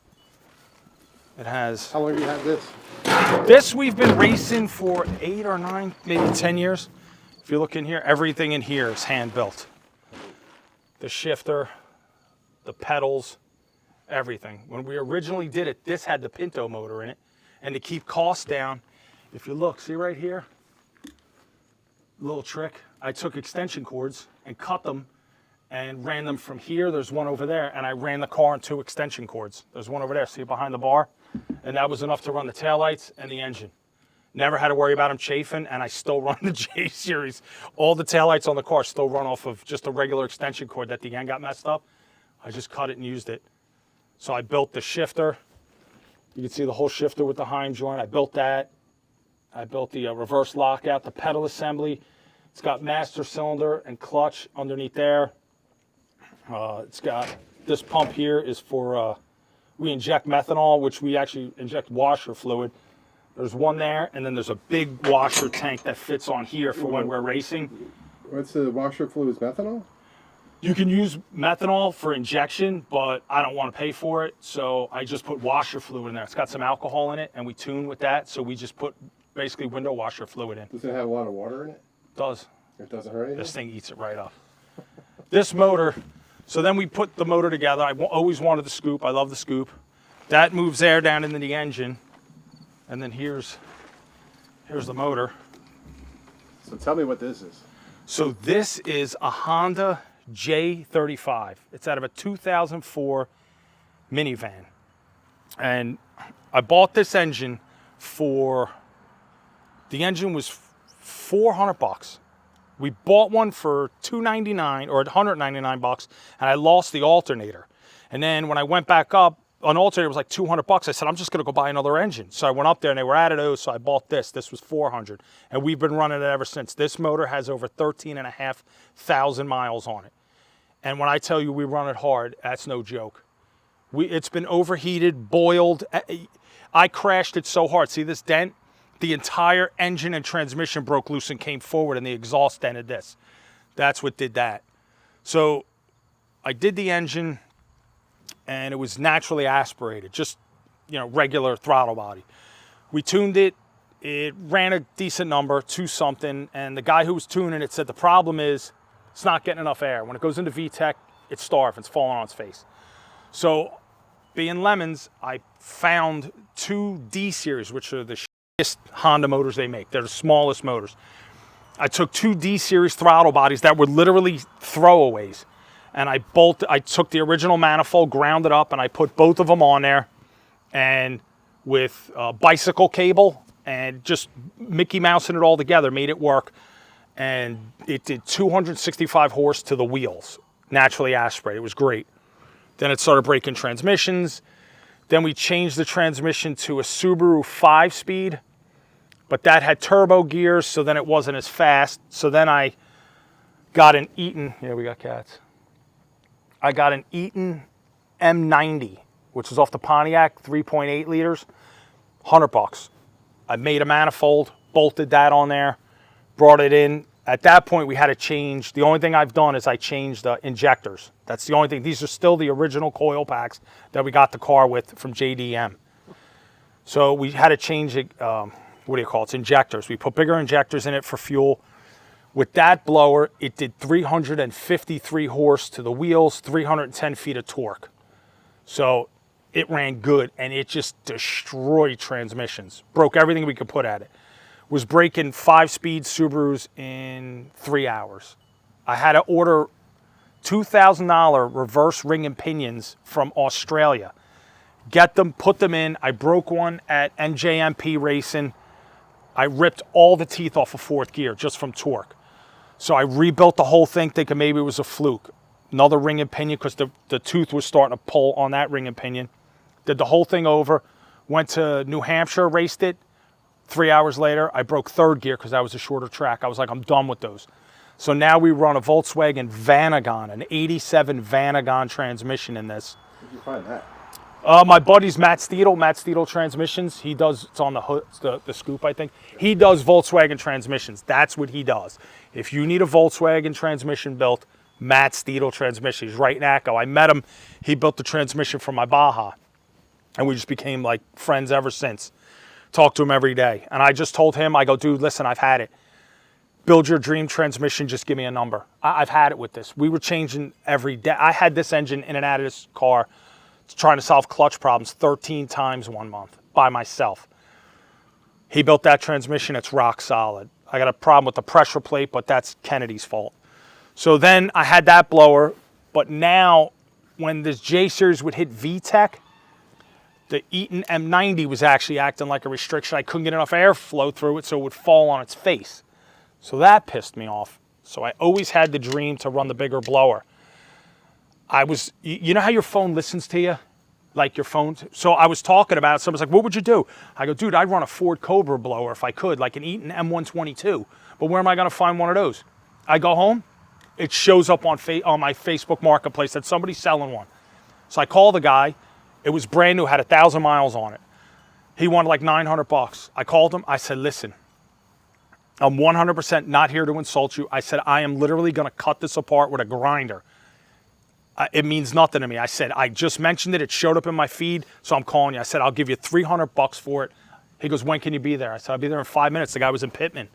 It has... How long have you had this? This we've been racing for 8 or 9, maybe 10 years. If you look in here, everything in here is hand built. The shifter, the pedals, everything. When we originally did it, this had the Pinto motor in it. And to keep costs down, if you look, see right here? Little trick. I took extension cords and cut them and ran them from here. There's one over there. And I ran the car on 2 extension cords. There's one over there. See behind the bar? And that was enough to run the taillights and the engine. Never had to worry about them chafing, and I still run the J-Series. All the taillights on the car still run off of just a regular extension cord that the end got messed up. I just cut it and used it. So I built the shifter. You can see the whole shifter with the Heim joint. I built that. I built the reverse lockout, the pedal assembly. It's got master cylinder and clutch underneath there. It's got this pump here is for, we inject methanol, which we actually inject washer fluid. There's one there, and then there's a big washer tank that fits on here for when we're racing. What's the washer fluid? Is methanol? You can use methanol for injection, but I don't want to pay for it, so I just put washer fluid in there. It's got some alcohol in it, and we tune with that, so we just put basically window washer fluid in. Does it have a lot of water in it? It does. It doesn't hurt anything? This thing eats it right up. This motor, so then we put the motor together. I always wanted the scoop. I love the scoop. That moves air down into the engine, and then here's the motor. So tell me what this is. So this is a Honda J35. It's out of a 2004 minivan. And I bought this engine the engine was $400. We bought one for $299 or $199, and I lost the alternator. And then when I went back up, an alternator was like $200. I said, I'm just gonna go buy another engine. So I went up there and they were out of those, so I bought this. This was $400. And we've been running it ever since. This motor has over 13,500 miles on it. And when I tell you we run it hard, that's no joke. It's been overheated, boiled. I crashed it so hard. See this dent? The entire engine and transmission broke loose and came forward, and the exhaust dented this. That's what did that. So I did the engine, and it was naturally aspirated, just, regular throttle body. We tuned it. It ran a decent number, 2 something, and the guy who was tuning it said the problem is it's not getting enough air. When it goes into VTEC, it's starved. It's falling on its face. So, being lemons, I found 2 D series, which are the shittiest Honda motors they make. They're the smallest motors. I took 2 D series throttle bodies that were literally throwaways, and I took the original manifold, ground it up, and I put both of them on there, and with bicycle cable and just Mickey Mousing it all together, made it work. And it did 265 horse to the wheels, naturally aspirated. It was great. Then it started breaking transmissions. Then we changed the transmission to a Subaru 5-speed, but that had turbo gears, so then it wasn't as fast. So then I got an Eaton, we got cats. I got an Eaton M90, which was off the Pontiac, 3.8 liters, $100. I made a manifold, bolted that on there, brought it in. At that point, we had to change. The only thing I've done is I changed the injectors. That's the only thing. These are still the original coil packs that we got the car with from JDM. So we had to change it, it's injectors. We put bigger injectors in it for fuel. With that blower, it did 353 horse to the wheels, 310 feet of torque. So it ran good, and it just destroyed transmissions. Broke everything we could put at it. Was breaking 5-speed Subarus in 3 hours. I had to order $2,000 reverse ring and pinions from Australia. Get them, put them in. I broke one at NJMP Racing. I ripped all the teeth off of 4th gear just from torque. So I rebuilt the whole thing thinking maybe it was a fluke. Another ring and pinion because the tooth was starting to pull on that ring and pinion. Did the whole thing over. Went to New Hampshire, raced it. 3 hours later, I broke 3rd gear because that was a shorter track. I was like, I'm done with those. So now we run a Volkswagen Vanagon, an 87 Vanagon transmission in this. Where'd you find that? My buddy's Matt Steedle Transmissions. He does, it's on the hood, the scoop, I think. He does Volkswagen transmissions. That's what he does. If you need a Volkswagen transmission built, Matt Steedle Transmission. He's right in Echo. I met him. He built the transmission for my Baja. And we just became like friends ever since. Talk to him every day. And I just told him, I go, dude, listen, I've had it. Build your dream transmission, just give me a number. I've had it with this. We were changing every day. I had this engine in and out of this car trying to solve clutch problems 13 times 1 month by myself. He built that transmission, it's rock solid. I got a problem with the pressure plate, but that's Kennedy's fault. So then I had that blower, but now when this J-Series would hit VTEC, the Eaton M90 was actually acting like a restriction. I couldn't get enough airflow through it, so it would fall on its face. So that pissed me off. So I always had the dream to run the bigger blower. You know how your phone listens to you? Like your phone? So I was talking about it. Someone's like, what would you do? I go, dude, I'd run a Ford Cobra blower if I could, like an Eaton M122. But where am I going to find one of those? I go home. It shows up on my Facebook Marketplace that somebody's selling one. So I call the guy. It was brand new, had 1,000 miles on it. He wanted like $900. I called him. I said, listen, I'm 100% not here to insult you. I said, I am literally going to cut this apart with a grinder. It means nothing to me. I said, I just mentioned it. It showed up in my feed, so I'm calling you. I said, I'll give you $300 for it. He goes, when can you be there? I said, I'll be there in 5 minutes. The guy was in Pittman.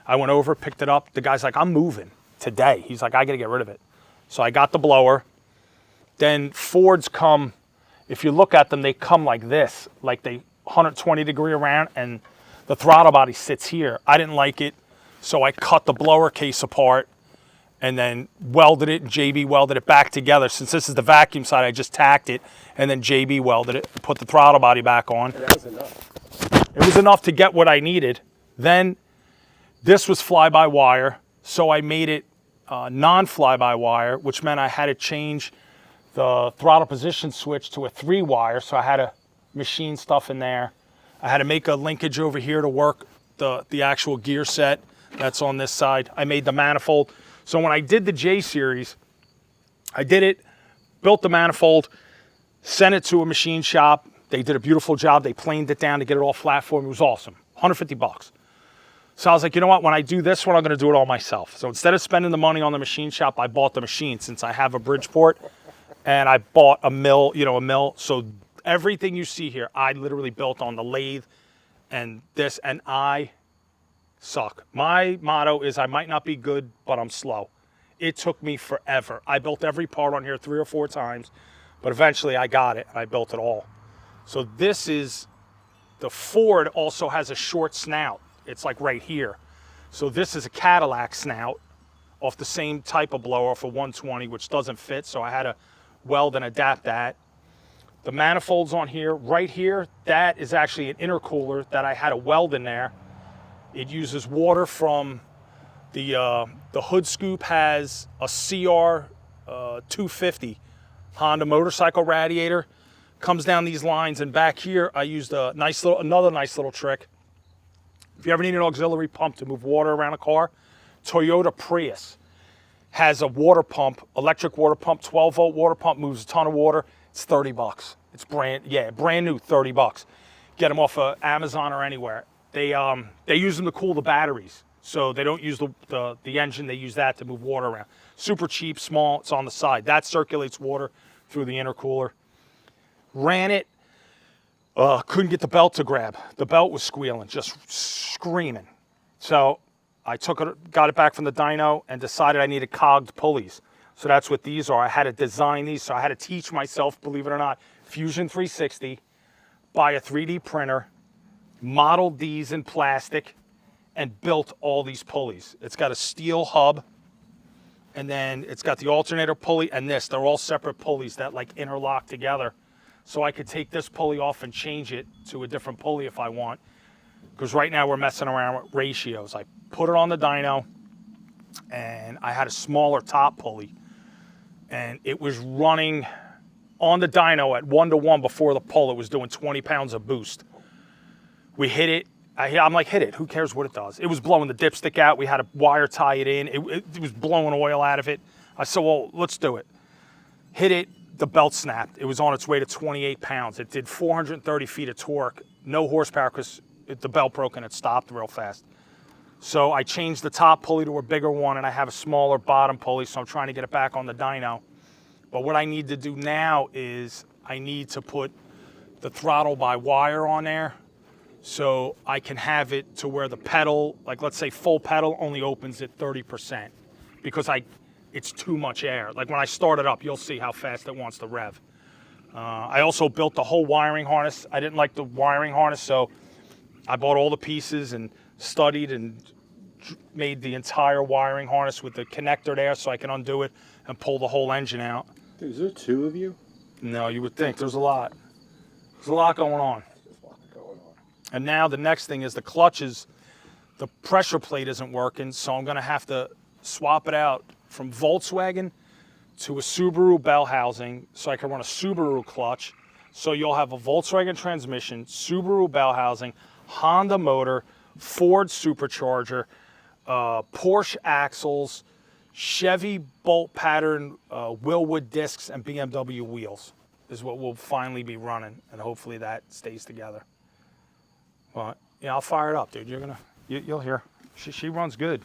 I went over, picked it up. The guy's like, I'm moving today. He's like, I got to get rid of it. So I got the blower. Then Fords come, if you look at them, they come like this, like they 120 degree around, and the throttle body sits here. I didn't like it, so I cut the blower case apart and then welded it, and JB welded it back together. Since this is the vacuum side, I just tacked it, and then JB welded it, put the throttle body back on. And that was enough. It was enough to get what I needed. Then this was fly-by-wire, so I made it non-fly-by-wire, which meant I had to change the throttle position switch to a 3-wire, so I had to machine stuff in there. I had to make a linkage over here to work the actual gear set that's on this side. I made the manifold. So when I did the J series, I did it, built the manifold, sent it to a machine shop. They did a beautiful job. They planed it down to get it all flat for me. It was awesome. $150. So I was like, you know what? When I do this one, I'm going to do it all myself. So instead of spending the money on the machine shop, I bought the machine since I have a Bridgeport, and I bought a mill, a mill. So everything you see here, I literally built on the lathe and this, and I suck. My motto is I might not be good, but I'm slow. It took me forever. I built every part on here 3 or 4 times, but eventually I got it and I built it all. So this is, the Ford also has a short snout. It's like right here. So this is a Cadillac snout off the same type of blower for 120, which doesn't fit. So I had to weld and adapt that. The manifolds on here, right here, that is actually an intercooler that I had to weld in there. It uses water from the hood scoop has a CR 250 Honda motorcycle radiator. Comes down these lines, and back here I used another nice little trick. If you ever need an auxiliary pump to move water around a car, Toyota Prius has a water pump, electric water pump, 12-volt water pump, moves a ton of water. It's $30. It's brand new, $30. Get them off of Amazon or anywhere. They use them to cool the batteries, so they don't use the engine. They use that to move water around. Super cheap, small. It's on the side. That circulates water through the intercooler. Ran it. Couldn't get the belt to grab. The belt was squealing, just screaming. So I got it back from the dyno and decided I needed cogged pulleys. So that's what these are. I had to design these, so I had to teach myself, believe it or not, Fusion 360, buy a 3D printer, modeled these in plastic, and built all these pulleys. It's got a steel hub, and then it's got the alternator pulley and this. They're all separate pulleys that like interlock together. So I could take this pulley off and change it to a different pulley if I want. Because right now we're messing around with ratios. I put it on the dyno, and I had a smaller top pulley. And it was running on the dyno at 1-to-1 before the pull. It was doing 20 pounds of boost. We hit it. I'm like, hit it. Who cares what it does? It was blowing the dipstick out. We had a wire tie it in. It was blowing oil out of it. I said, well, let's do it. Hit it. The belt snapped. It was on its way to 28 pounds. It did 430 feet of torque. No horsepower because the belt broke and it stopped real fast. So I changed the top pulley to a bigger one, and I have a smaller bottom pulley, so I'm trying to get it back on the dyno. But what I need to do now is I need to put the throttle by wire on there so I can have it to where the pedal, like let's say full pedal, only opens at 30% because it's too much air. Like when I start it up, you'll see how fast it wants to rev. I also built the whole wiring harness. I didn't like the wiring harness, so I bought all the pieces and studied and made the entire wiring harness with the connector there so I can undo it and pull the whole engine out. Is there 2 of you? No, you would think. There's a lot. There's a lot going on. And now the next thing is the clutches. The pressure plate isn't working, so I'm going to have to swap it out from Volkswagen to a Subaru bell housing so I can run a Subaru clutch. So you'll have a Volkswagen transmission, Subaru bell housing, Honda motor, Ford supercharger, Porsche axles, Chevy bolt pattern Willwood discs, and BMW wheels is what we'll finally be running, and hopefully that stays together. But yeah, I'll fire it up, dude. You'll hear. She runs good.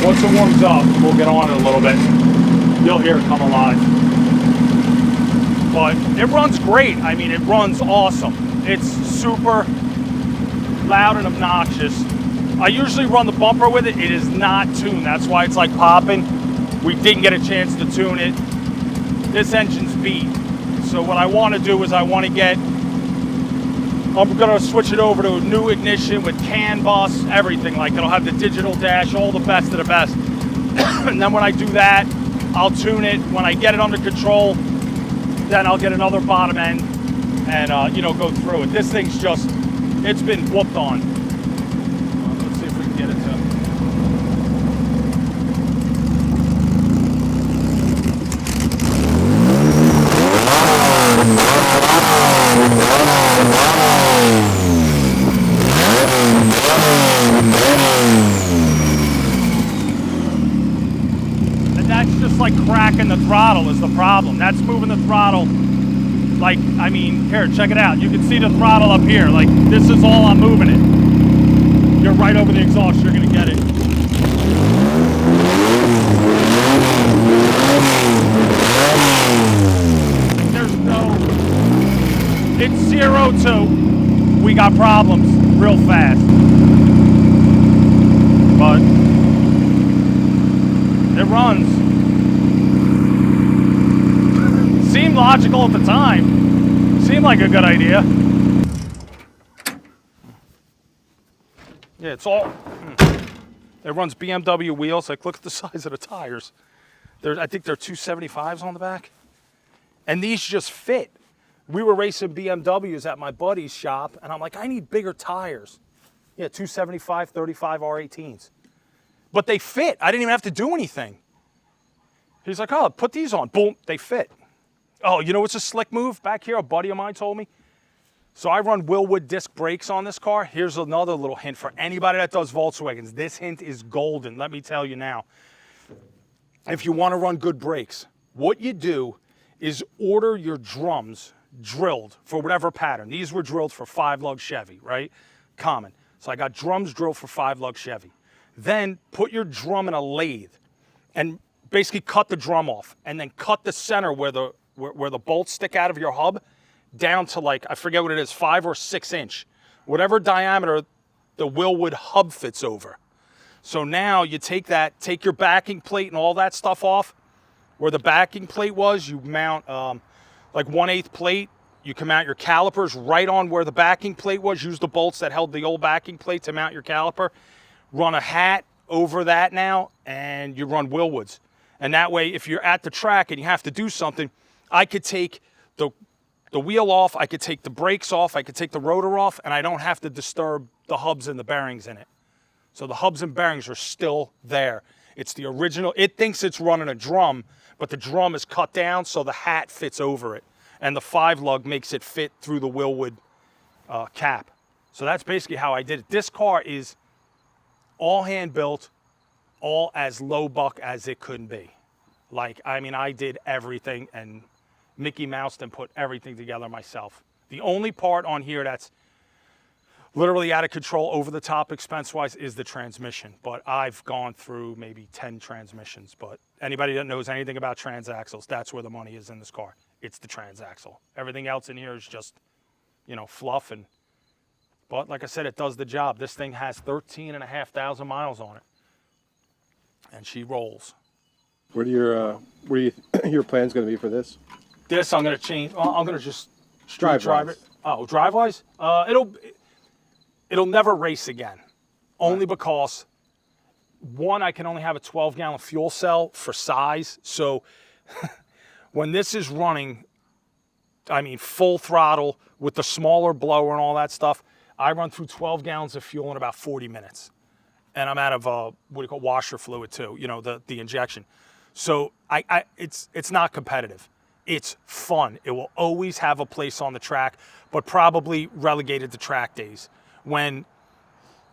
once it warms up, we'll get on it a little bit. You'll hear it come alive. But it runs great. I mean, it runs awesome. It's super loud and obnoxious. I usually run the bumper with it. It is not tuned. That's why it's like popping. We didn't get a chance to tune it. This engine's beat. So what I want to do is I'm going to switch it over to a new ignition with CAN bus, everything. Like, it'll have the digital dash, all the best of the best. And then when I do that, I'll tune it. When I get it under control, then I'll get another bottom end and, you know, go through it. This thing's just, it's been whooped on. Let's see if we can get it to. And that's just like cracking the throttle is the problem. That's moving the throttle. Like, I mean, here, check it out. You can see the throttle up here. Like, this is all I'm moving it. You're right over the exhaust. You're going to get it. There's no... It's 0 to... We got problems real fast. But... It runs. Seemed logical at the time. Seemed like a good idea. Yeah, it's all... It runs BMW wheels. Like, look at the size of the tires. I think they're 275s on the back. And these just fit. We were racing BMWs at my buddy's shop, and I'm like, I need bigger tires. Yeah, 275, 35 R18s. But they fit. I didn't even have to do anything. He's like, oh, put these on. Boom, they fit. Oh, you know what's a slick move back here? A buddy of mine told me. So I run Willwood disc brakes on this car. Here's another little hint for anybody that does Volkswagens. This hint is golden, let me tell you now. If you want to run good brakes, what you do is order your drums drilled for whatever pattern. These were drilled for 5-lug Chevy, right? Common. So I got drums drilled for 5-lug Chevy. Then put your drum in a lathe and basically cut the drum off, and then cut the center where the bolts stick out of your hub down to, like, I forget what it is, 5 or 6 inch, whatever diameter the Willwood hub fits over. So now you take your backing plate and all that stuff off. Where the backing plate was, you mount like 1/8 plate. You can mount your calipers right on where the backing plate was. Use the bolts that held the old backing plate to mount your caliper. Run a hat over that now, and you run Willwoods. And that way, if you're at the track and you have to do something, I could take the wheel off, I could take the brakes off, I could take the rotor off, and I don't have to disturb the hubs and the bearings in it. So the hubs and bearings are still there. It's the original. It thinks it's running a drum, but the drum is cut down so the hat fits over it. And the 5-lug makes it fit through the Willwood cap. So that's basically how I did it. This car is all hand built, all as low buck as it could be. Like, I mean, I did everything and Mickey Moused and put everything together myself. The only part on here that's literally out of control, over the top expense-wise, is the transmission. But I've gone through maybe 10 transmissions. But anybody that knows anything about transaxles, that's where the money is in this car. It's the transaxle. Everything else in here is just, you know, fluff. But like I said, it does the job. This thing has 13,500 miles on it. And she rolls. What are your plans going to be for this? This I'm going to change. I'm going to just Drive it. Oh, drive-wise? It'll never race again. Only because, one, I can only have a 12-gallon fuel cell for size. So when this is running, I mean, full throttle with the smaller blower and all that stuff, I run through 12 gallons of fuel in about 40 minutes. And I'm out of, what do you call, washer fluid too, you know, the injection. So it's not competitive. It's fun. It will always have a place on the track, but probably relegated to track days. When,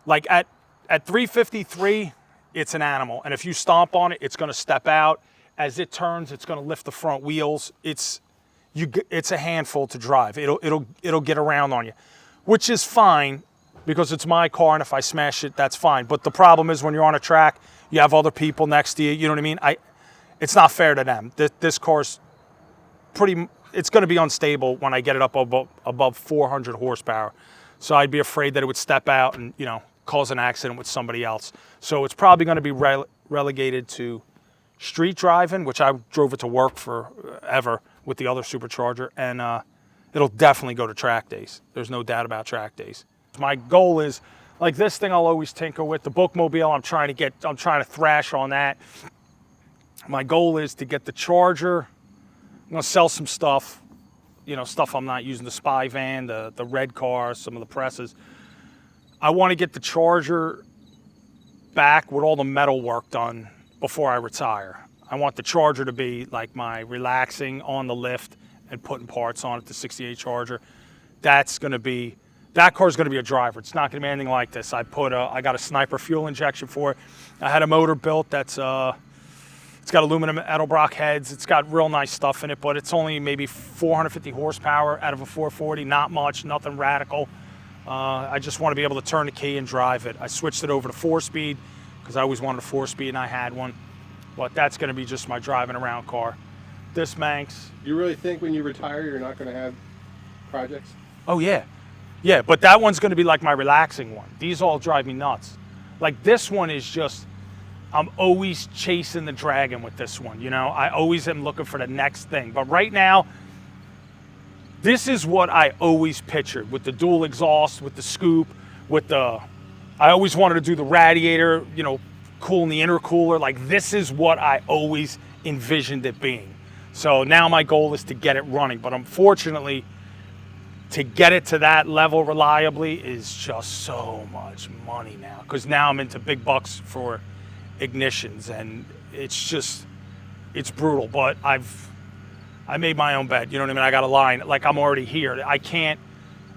like at 353, it's an animal. And if you stomp on it, it's going to step out. As it turns, it's going to lift the front wheels. It's a handful to drive. It'll get around on you, which is fine. because it's my car, and if I smash it, that's fine. But the problem is when you're on a track, you have other people next to you. You know what I mean? It's not fair to them. This car's it's going to be unstable when I get it up above 400 horsepower. So I'd be afraid that it would step out and, cause an accident with somebody else. So it's probably going to be relegated to street driving, which I drove it to work forever with the other supercharger, and it'll definitely go to track days. There's no doubt about track days. My goal is, like this thing I'll always tinker with. The Bookmobile, I'm trying to thrash on that. My goal is to get the charger. I'm going to sell some stuff, stuff I'm not using, the spy van, the red car, some of the presses. I want to get the charger back with all the metal work done before I retire. I want the charger to be like my relaxing on the lift and putting parts on it, the 68 Charger. That car's going to be a driver. It's not going to be anything like this. I got a Sniper fuel injection for it. I had a motor built that's it's got aluminum Edelbrock heads. It's got real nice stuff in it, but it's only maybe 450 horsepower out of a 440. Not much, nothing radical. I just want to be able to turn the key and drive it. I switched it over to 4-speed because I always wanted a 4-speed and I had one. But that's going to be just my driving around car. This Manx. You really think when you retire you're not going to have projects? Oh, yeah. Yeah, but that one's going to be like my relaxing one. These all drive me nuts. Like this one is just, I'm always chasing the dragon with this one. I always am looking for the next thing. But right now, this is what I always pictured with the dual exhaust, with the scoop, I always wanted to do the radiator, cooling the intercooler. Like this is what I always envisioned it being. So now my goal is to get it running. But unfortunately, to get it to that level reliably is just so much money now. Because now I'm into big bucks for ignitions, and it's brutal. But I made my own bed. You know what I mean? I got a line. Like I'm already here. I can't.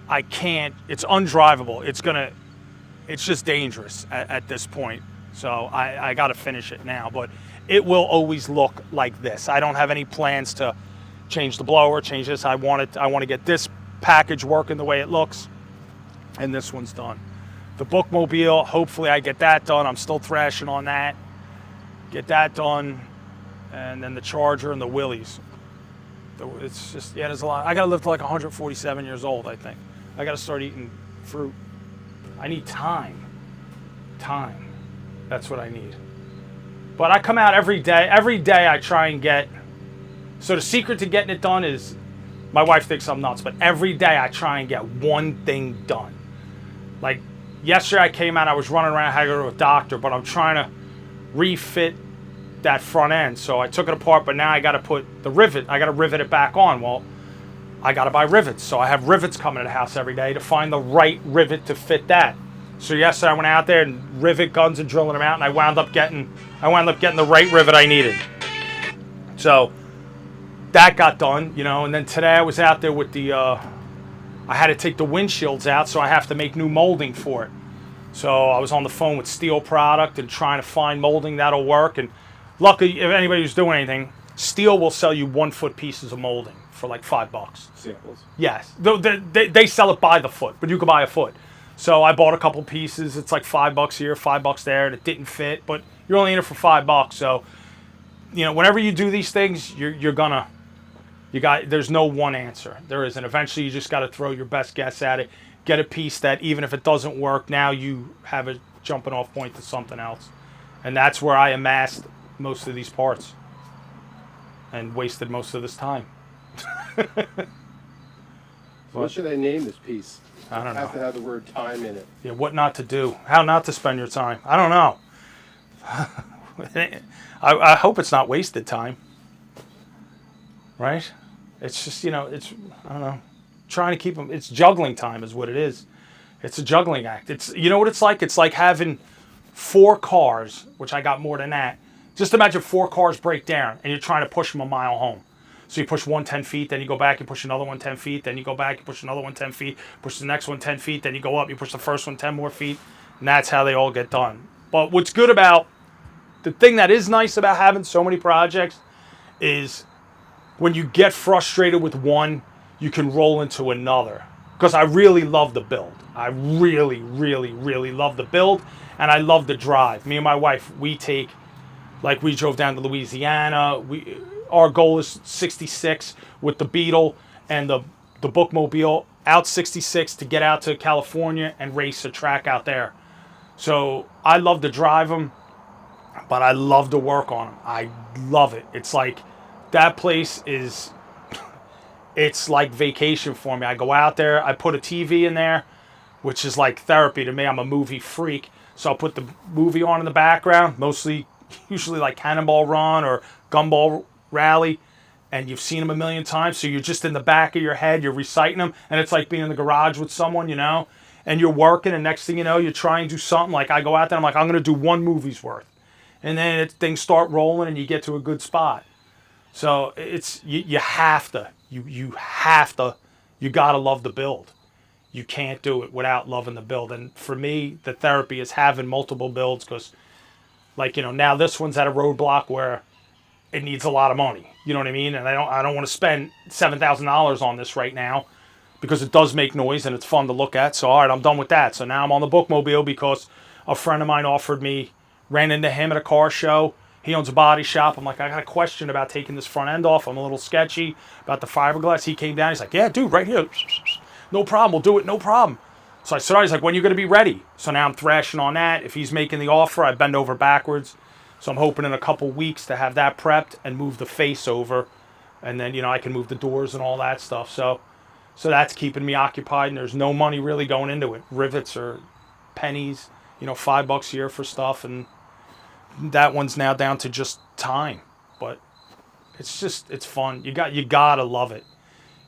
It's undrivable. It's just dangerous at this point. So I got to finish it now. But it will always look like this. I don't have any plans to change the blower, change this. I want to get this package working the way it looks, and this one's done. The Bookmobile, hopefully I get that done. I'm still thrashing on that. Get that done, and then the Charger and the Willies. It's just, there's a lot. I got to live to like 147 years old, I think. I got to start eating fruit. I need time. Time. That's what I need. But I come out every day. Every day I try and get. So the secret to getting it done is, my wife thinks I'm nuts, but every day I try and get one thing done. Like yesterday I came out, I was running around, I had to go to a doctor, but I'm trying to refit that front end. So I took it apart, but now I got to put the rivet. I got to rivet it back on. Well, I got to buy rivets. So I have rivets coming to the house every day to find the right rivet to fit that. So yesterday I went out there and rivet guns and drilling them out, and I wound up getting the right rivet I needed. So that got done, and then today I was out there with I had to take the windshields out, so I have to make new molding for it. So I was on the phone with Steel Product and trying to find molding that'll work. And luckily, if anybody who's doing anything, Steel will sell you 1-foot pieces of molding for like $5. Samples. Yes, they sell it by the foot, but you can buy a foot. So I bought a couple pieces. It's like $5 here, $5 there, and it didn't fit. But you're only in it for $5. So, whenever you do these things, there's no one answer. There isn't. Eventually, you just got to throw your best guess at it. Get a piece that, even if it doesn't work, now you have a jumping off point to something else. And that's where I amassed most of these parts and wasted most of this time. What should I name this piece? I don't know. Have to have the word time in it. Yeah, what not to do. How not to spend your time. I don't know. I hope it's not wasted time. Right? It's just, I don't know. Trying to keep them. It's juggling time is what it is. It's a juggling act. It's, what it's like? It's like having 4 cars, which I got more than that. Just imagine 4 cars break down and you're trying to push them a mile home. So you push one 10 feet, then you go back, you push another one 10 feet, then you go back, you push another one 10 feet, push the next one 10 feet, then you go up, you push the first one 10 more feet, and that's how they all get done. But what's good about, the thing that is nice about having so many projects is when you get frustrated with one, you can roll into another. because I really love the build. I really, really, really love the build, and I love the drive. Me and my wife, we drove down to Louisiana. Our goal is 66 with the Beetle and the Bookmobile, out 66 to get out to California and race a track out there. So I love to drive them, but I love to work on them. I love it. It's like that place is, it's like vacation for me. I go out there, I put a TV in there, which is like therapy to me. I'm a movie freak. So I'll put the movie on in the background, usually like Cannonball Run or Gumball Rally, and you've seen them a million times, so you're just in the back of your head, you're reciting them, and it's like being in the garage with someone, and you're working, and next thing you know, you're trying to do something. Like I go out there, I'm like, I'm going to do one movie's worth. And then things start rolling, and you get to a good spot. So it's, you have to, you got to love the build. You can't do it without loving the build. And for me, the therapy is having multiple builds, because now this one's at a roadblock where it needs a lot of money. You know what I mean? And I don't want to spend $7,000 on this right now, because it does make noise and it's fun to look at. So all right, I'm done with that. So now I'm on the Bookmobile because a friend of mine ran into him at a car show. He owns a body shop. I'm like, I got a question about taking this front end off. I'm a little sketchy about the fiberglass. He came down. He's like, yeah, dude, right here. No problem. We'll do it. No problem. So I said, all right. He's like, when are you going to be ready? So now I'm thrashing on that. If he's making the offer, I bend over backwards. So I'm hoping in a couple weeks to have that prepped and move the face over. And then, I can move the doors and all that stuff. So that's keeping me occupied, and there's no money really going into it. Rivets are pennies, $5 a year for stuff. And that one's now down to just time. But it's fun. You gotta love it.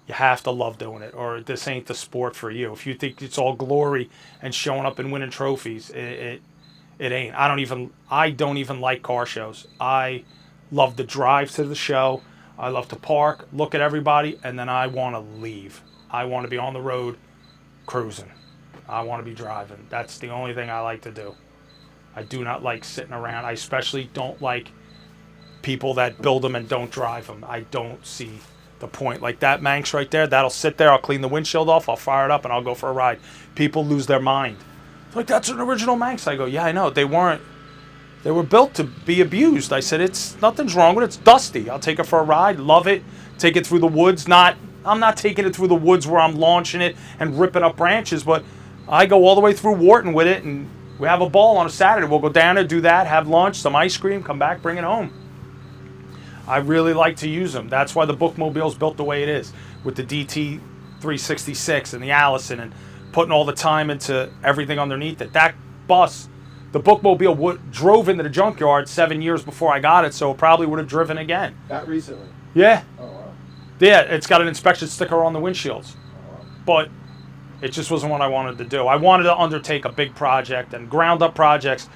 You have to love doing it, or this ain't the sport for you. If you think it's all glory and showing up and winning trophies, it ain't. I don't even like car shows. I love the drive to the show. I love to park, look at everybody, and then I want to leave. I want to be on the road cruising. I want to be driving. That's the only thing I like to do. I do not like sitting around. I especially don't like people that build them and don't drive them. I don't see the point. Like that Manx right there, that'll sit there. I'll clean the windshield off. I'll fire it up and I'll go for a ride. People lose their mind. It's like, that's an original Manx. I go, yeah, I know. They were built to be abused. I said, nothing's wrong with it. It's dusty. I'll take it for a ride. Love it. Take it through the woods. I'm not taking it through the woods where I'm launching it and ripping up branches, but I go all the way through Wharton with it, and we have a ball on a Saturday. We'll go down there, do that, have lunch, some ice cream, come back, bring it home. I really like to use them. That's why the Bookmobile's built the way it is, with the DT 366 and the Allison, and putting all the time into everything underneath it. That bus, the Bookmobile drove into the junkyard 7 years before I got it, so it probably would have driven again. That recently? Yeah. Oh, wow. Yeah, it's got an inspection sticker on the windshields. Oh, wow. But it just wasn't what I wanted to do. I wanted to undertake a big project and ground up projects.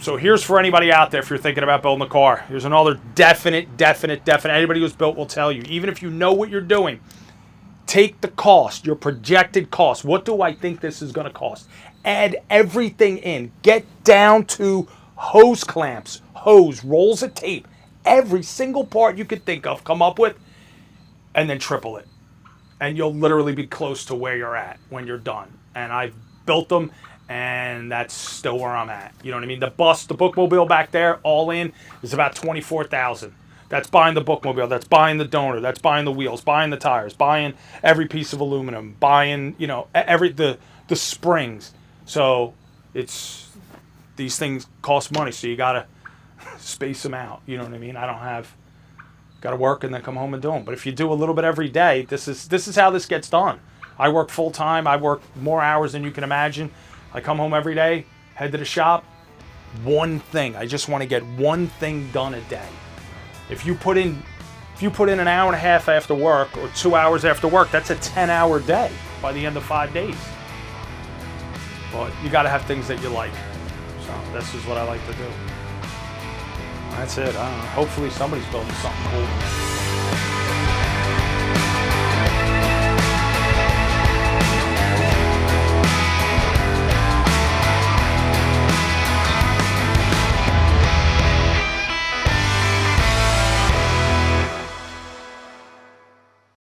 So here's for anybody out there, if you're thinking about building a car. Here's another definite. Anybody who's built will tell you. Even if you know what you're doing, take the cost, your projected cost. What do I think this is going to cost? Add everything in. Get down to hose clamps, rolls of tape, every single part you could think of, come up with, and then triple it. And you'll literally be close to where you're at when you're done. And I've built them, and that's still where I'm at. You know what I mean? The bus, the Bookmobile back there, all in, is about $24,000. That's buying the Bookmobile, that's buying the donor, that's buying the wheels, buying the tires, buying every piece of aluminum, buying, the springs. So these things cost money, so you gotta space them out. You know what I mean? Gotta work and then come home and do them. But if you do a little bit every day, this is how this gets done. I work full time. I work more hours than you can imagine. I come home every day, head to the shop. One thing. I just want to get one thing done a day. If you put in an hour and a half after work or 2 hours after work, that's a 10-hour day by the end of 5 days. But you got to have things that you like. So this is what I like to do. That's it. I don't know. Hopefully somebody's building something cool.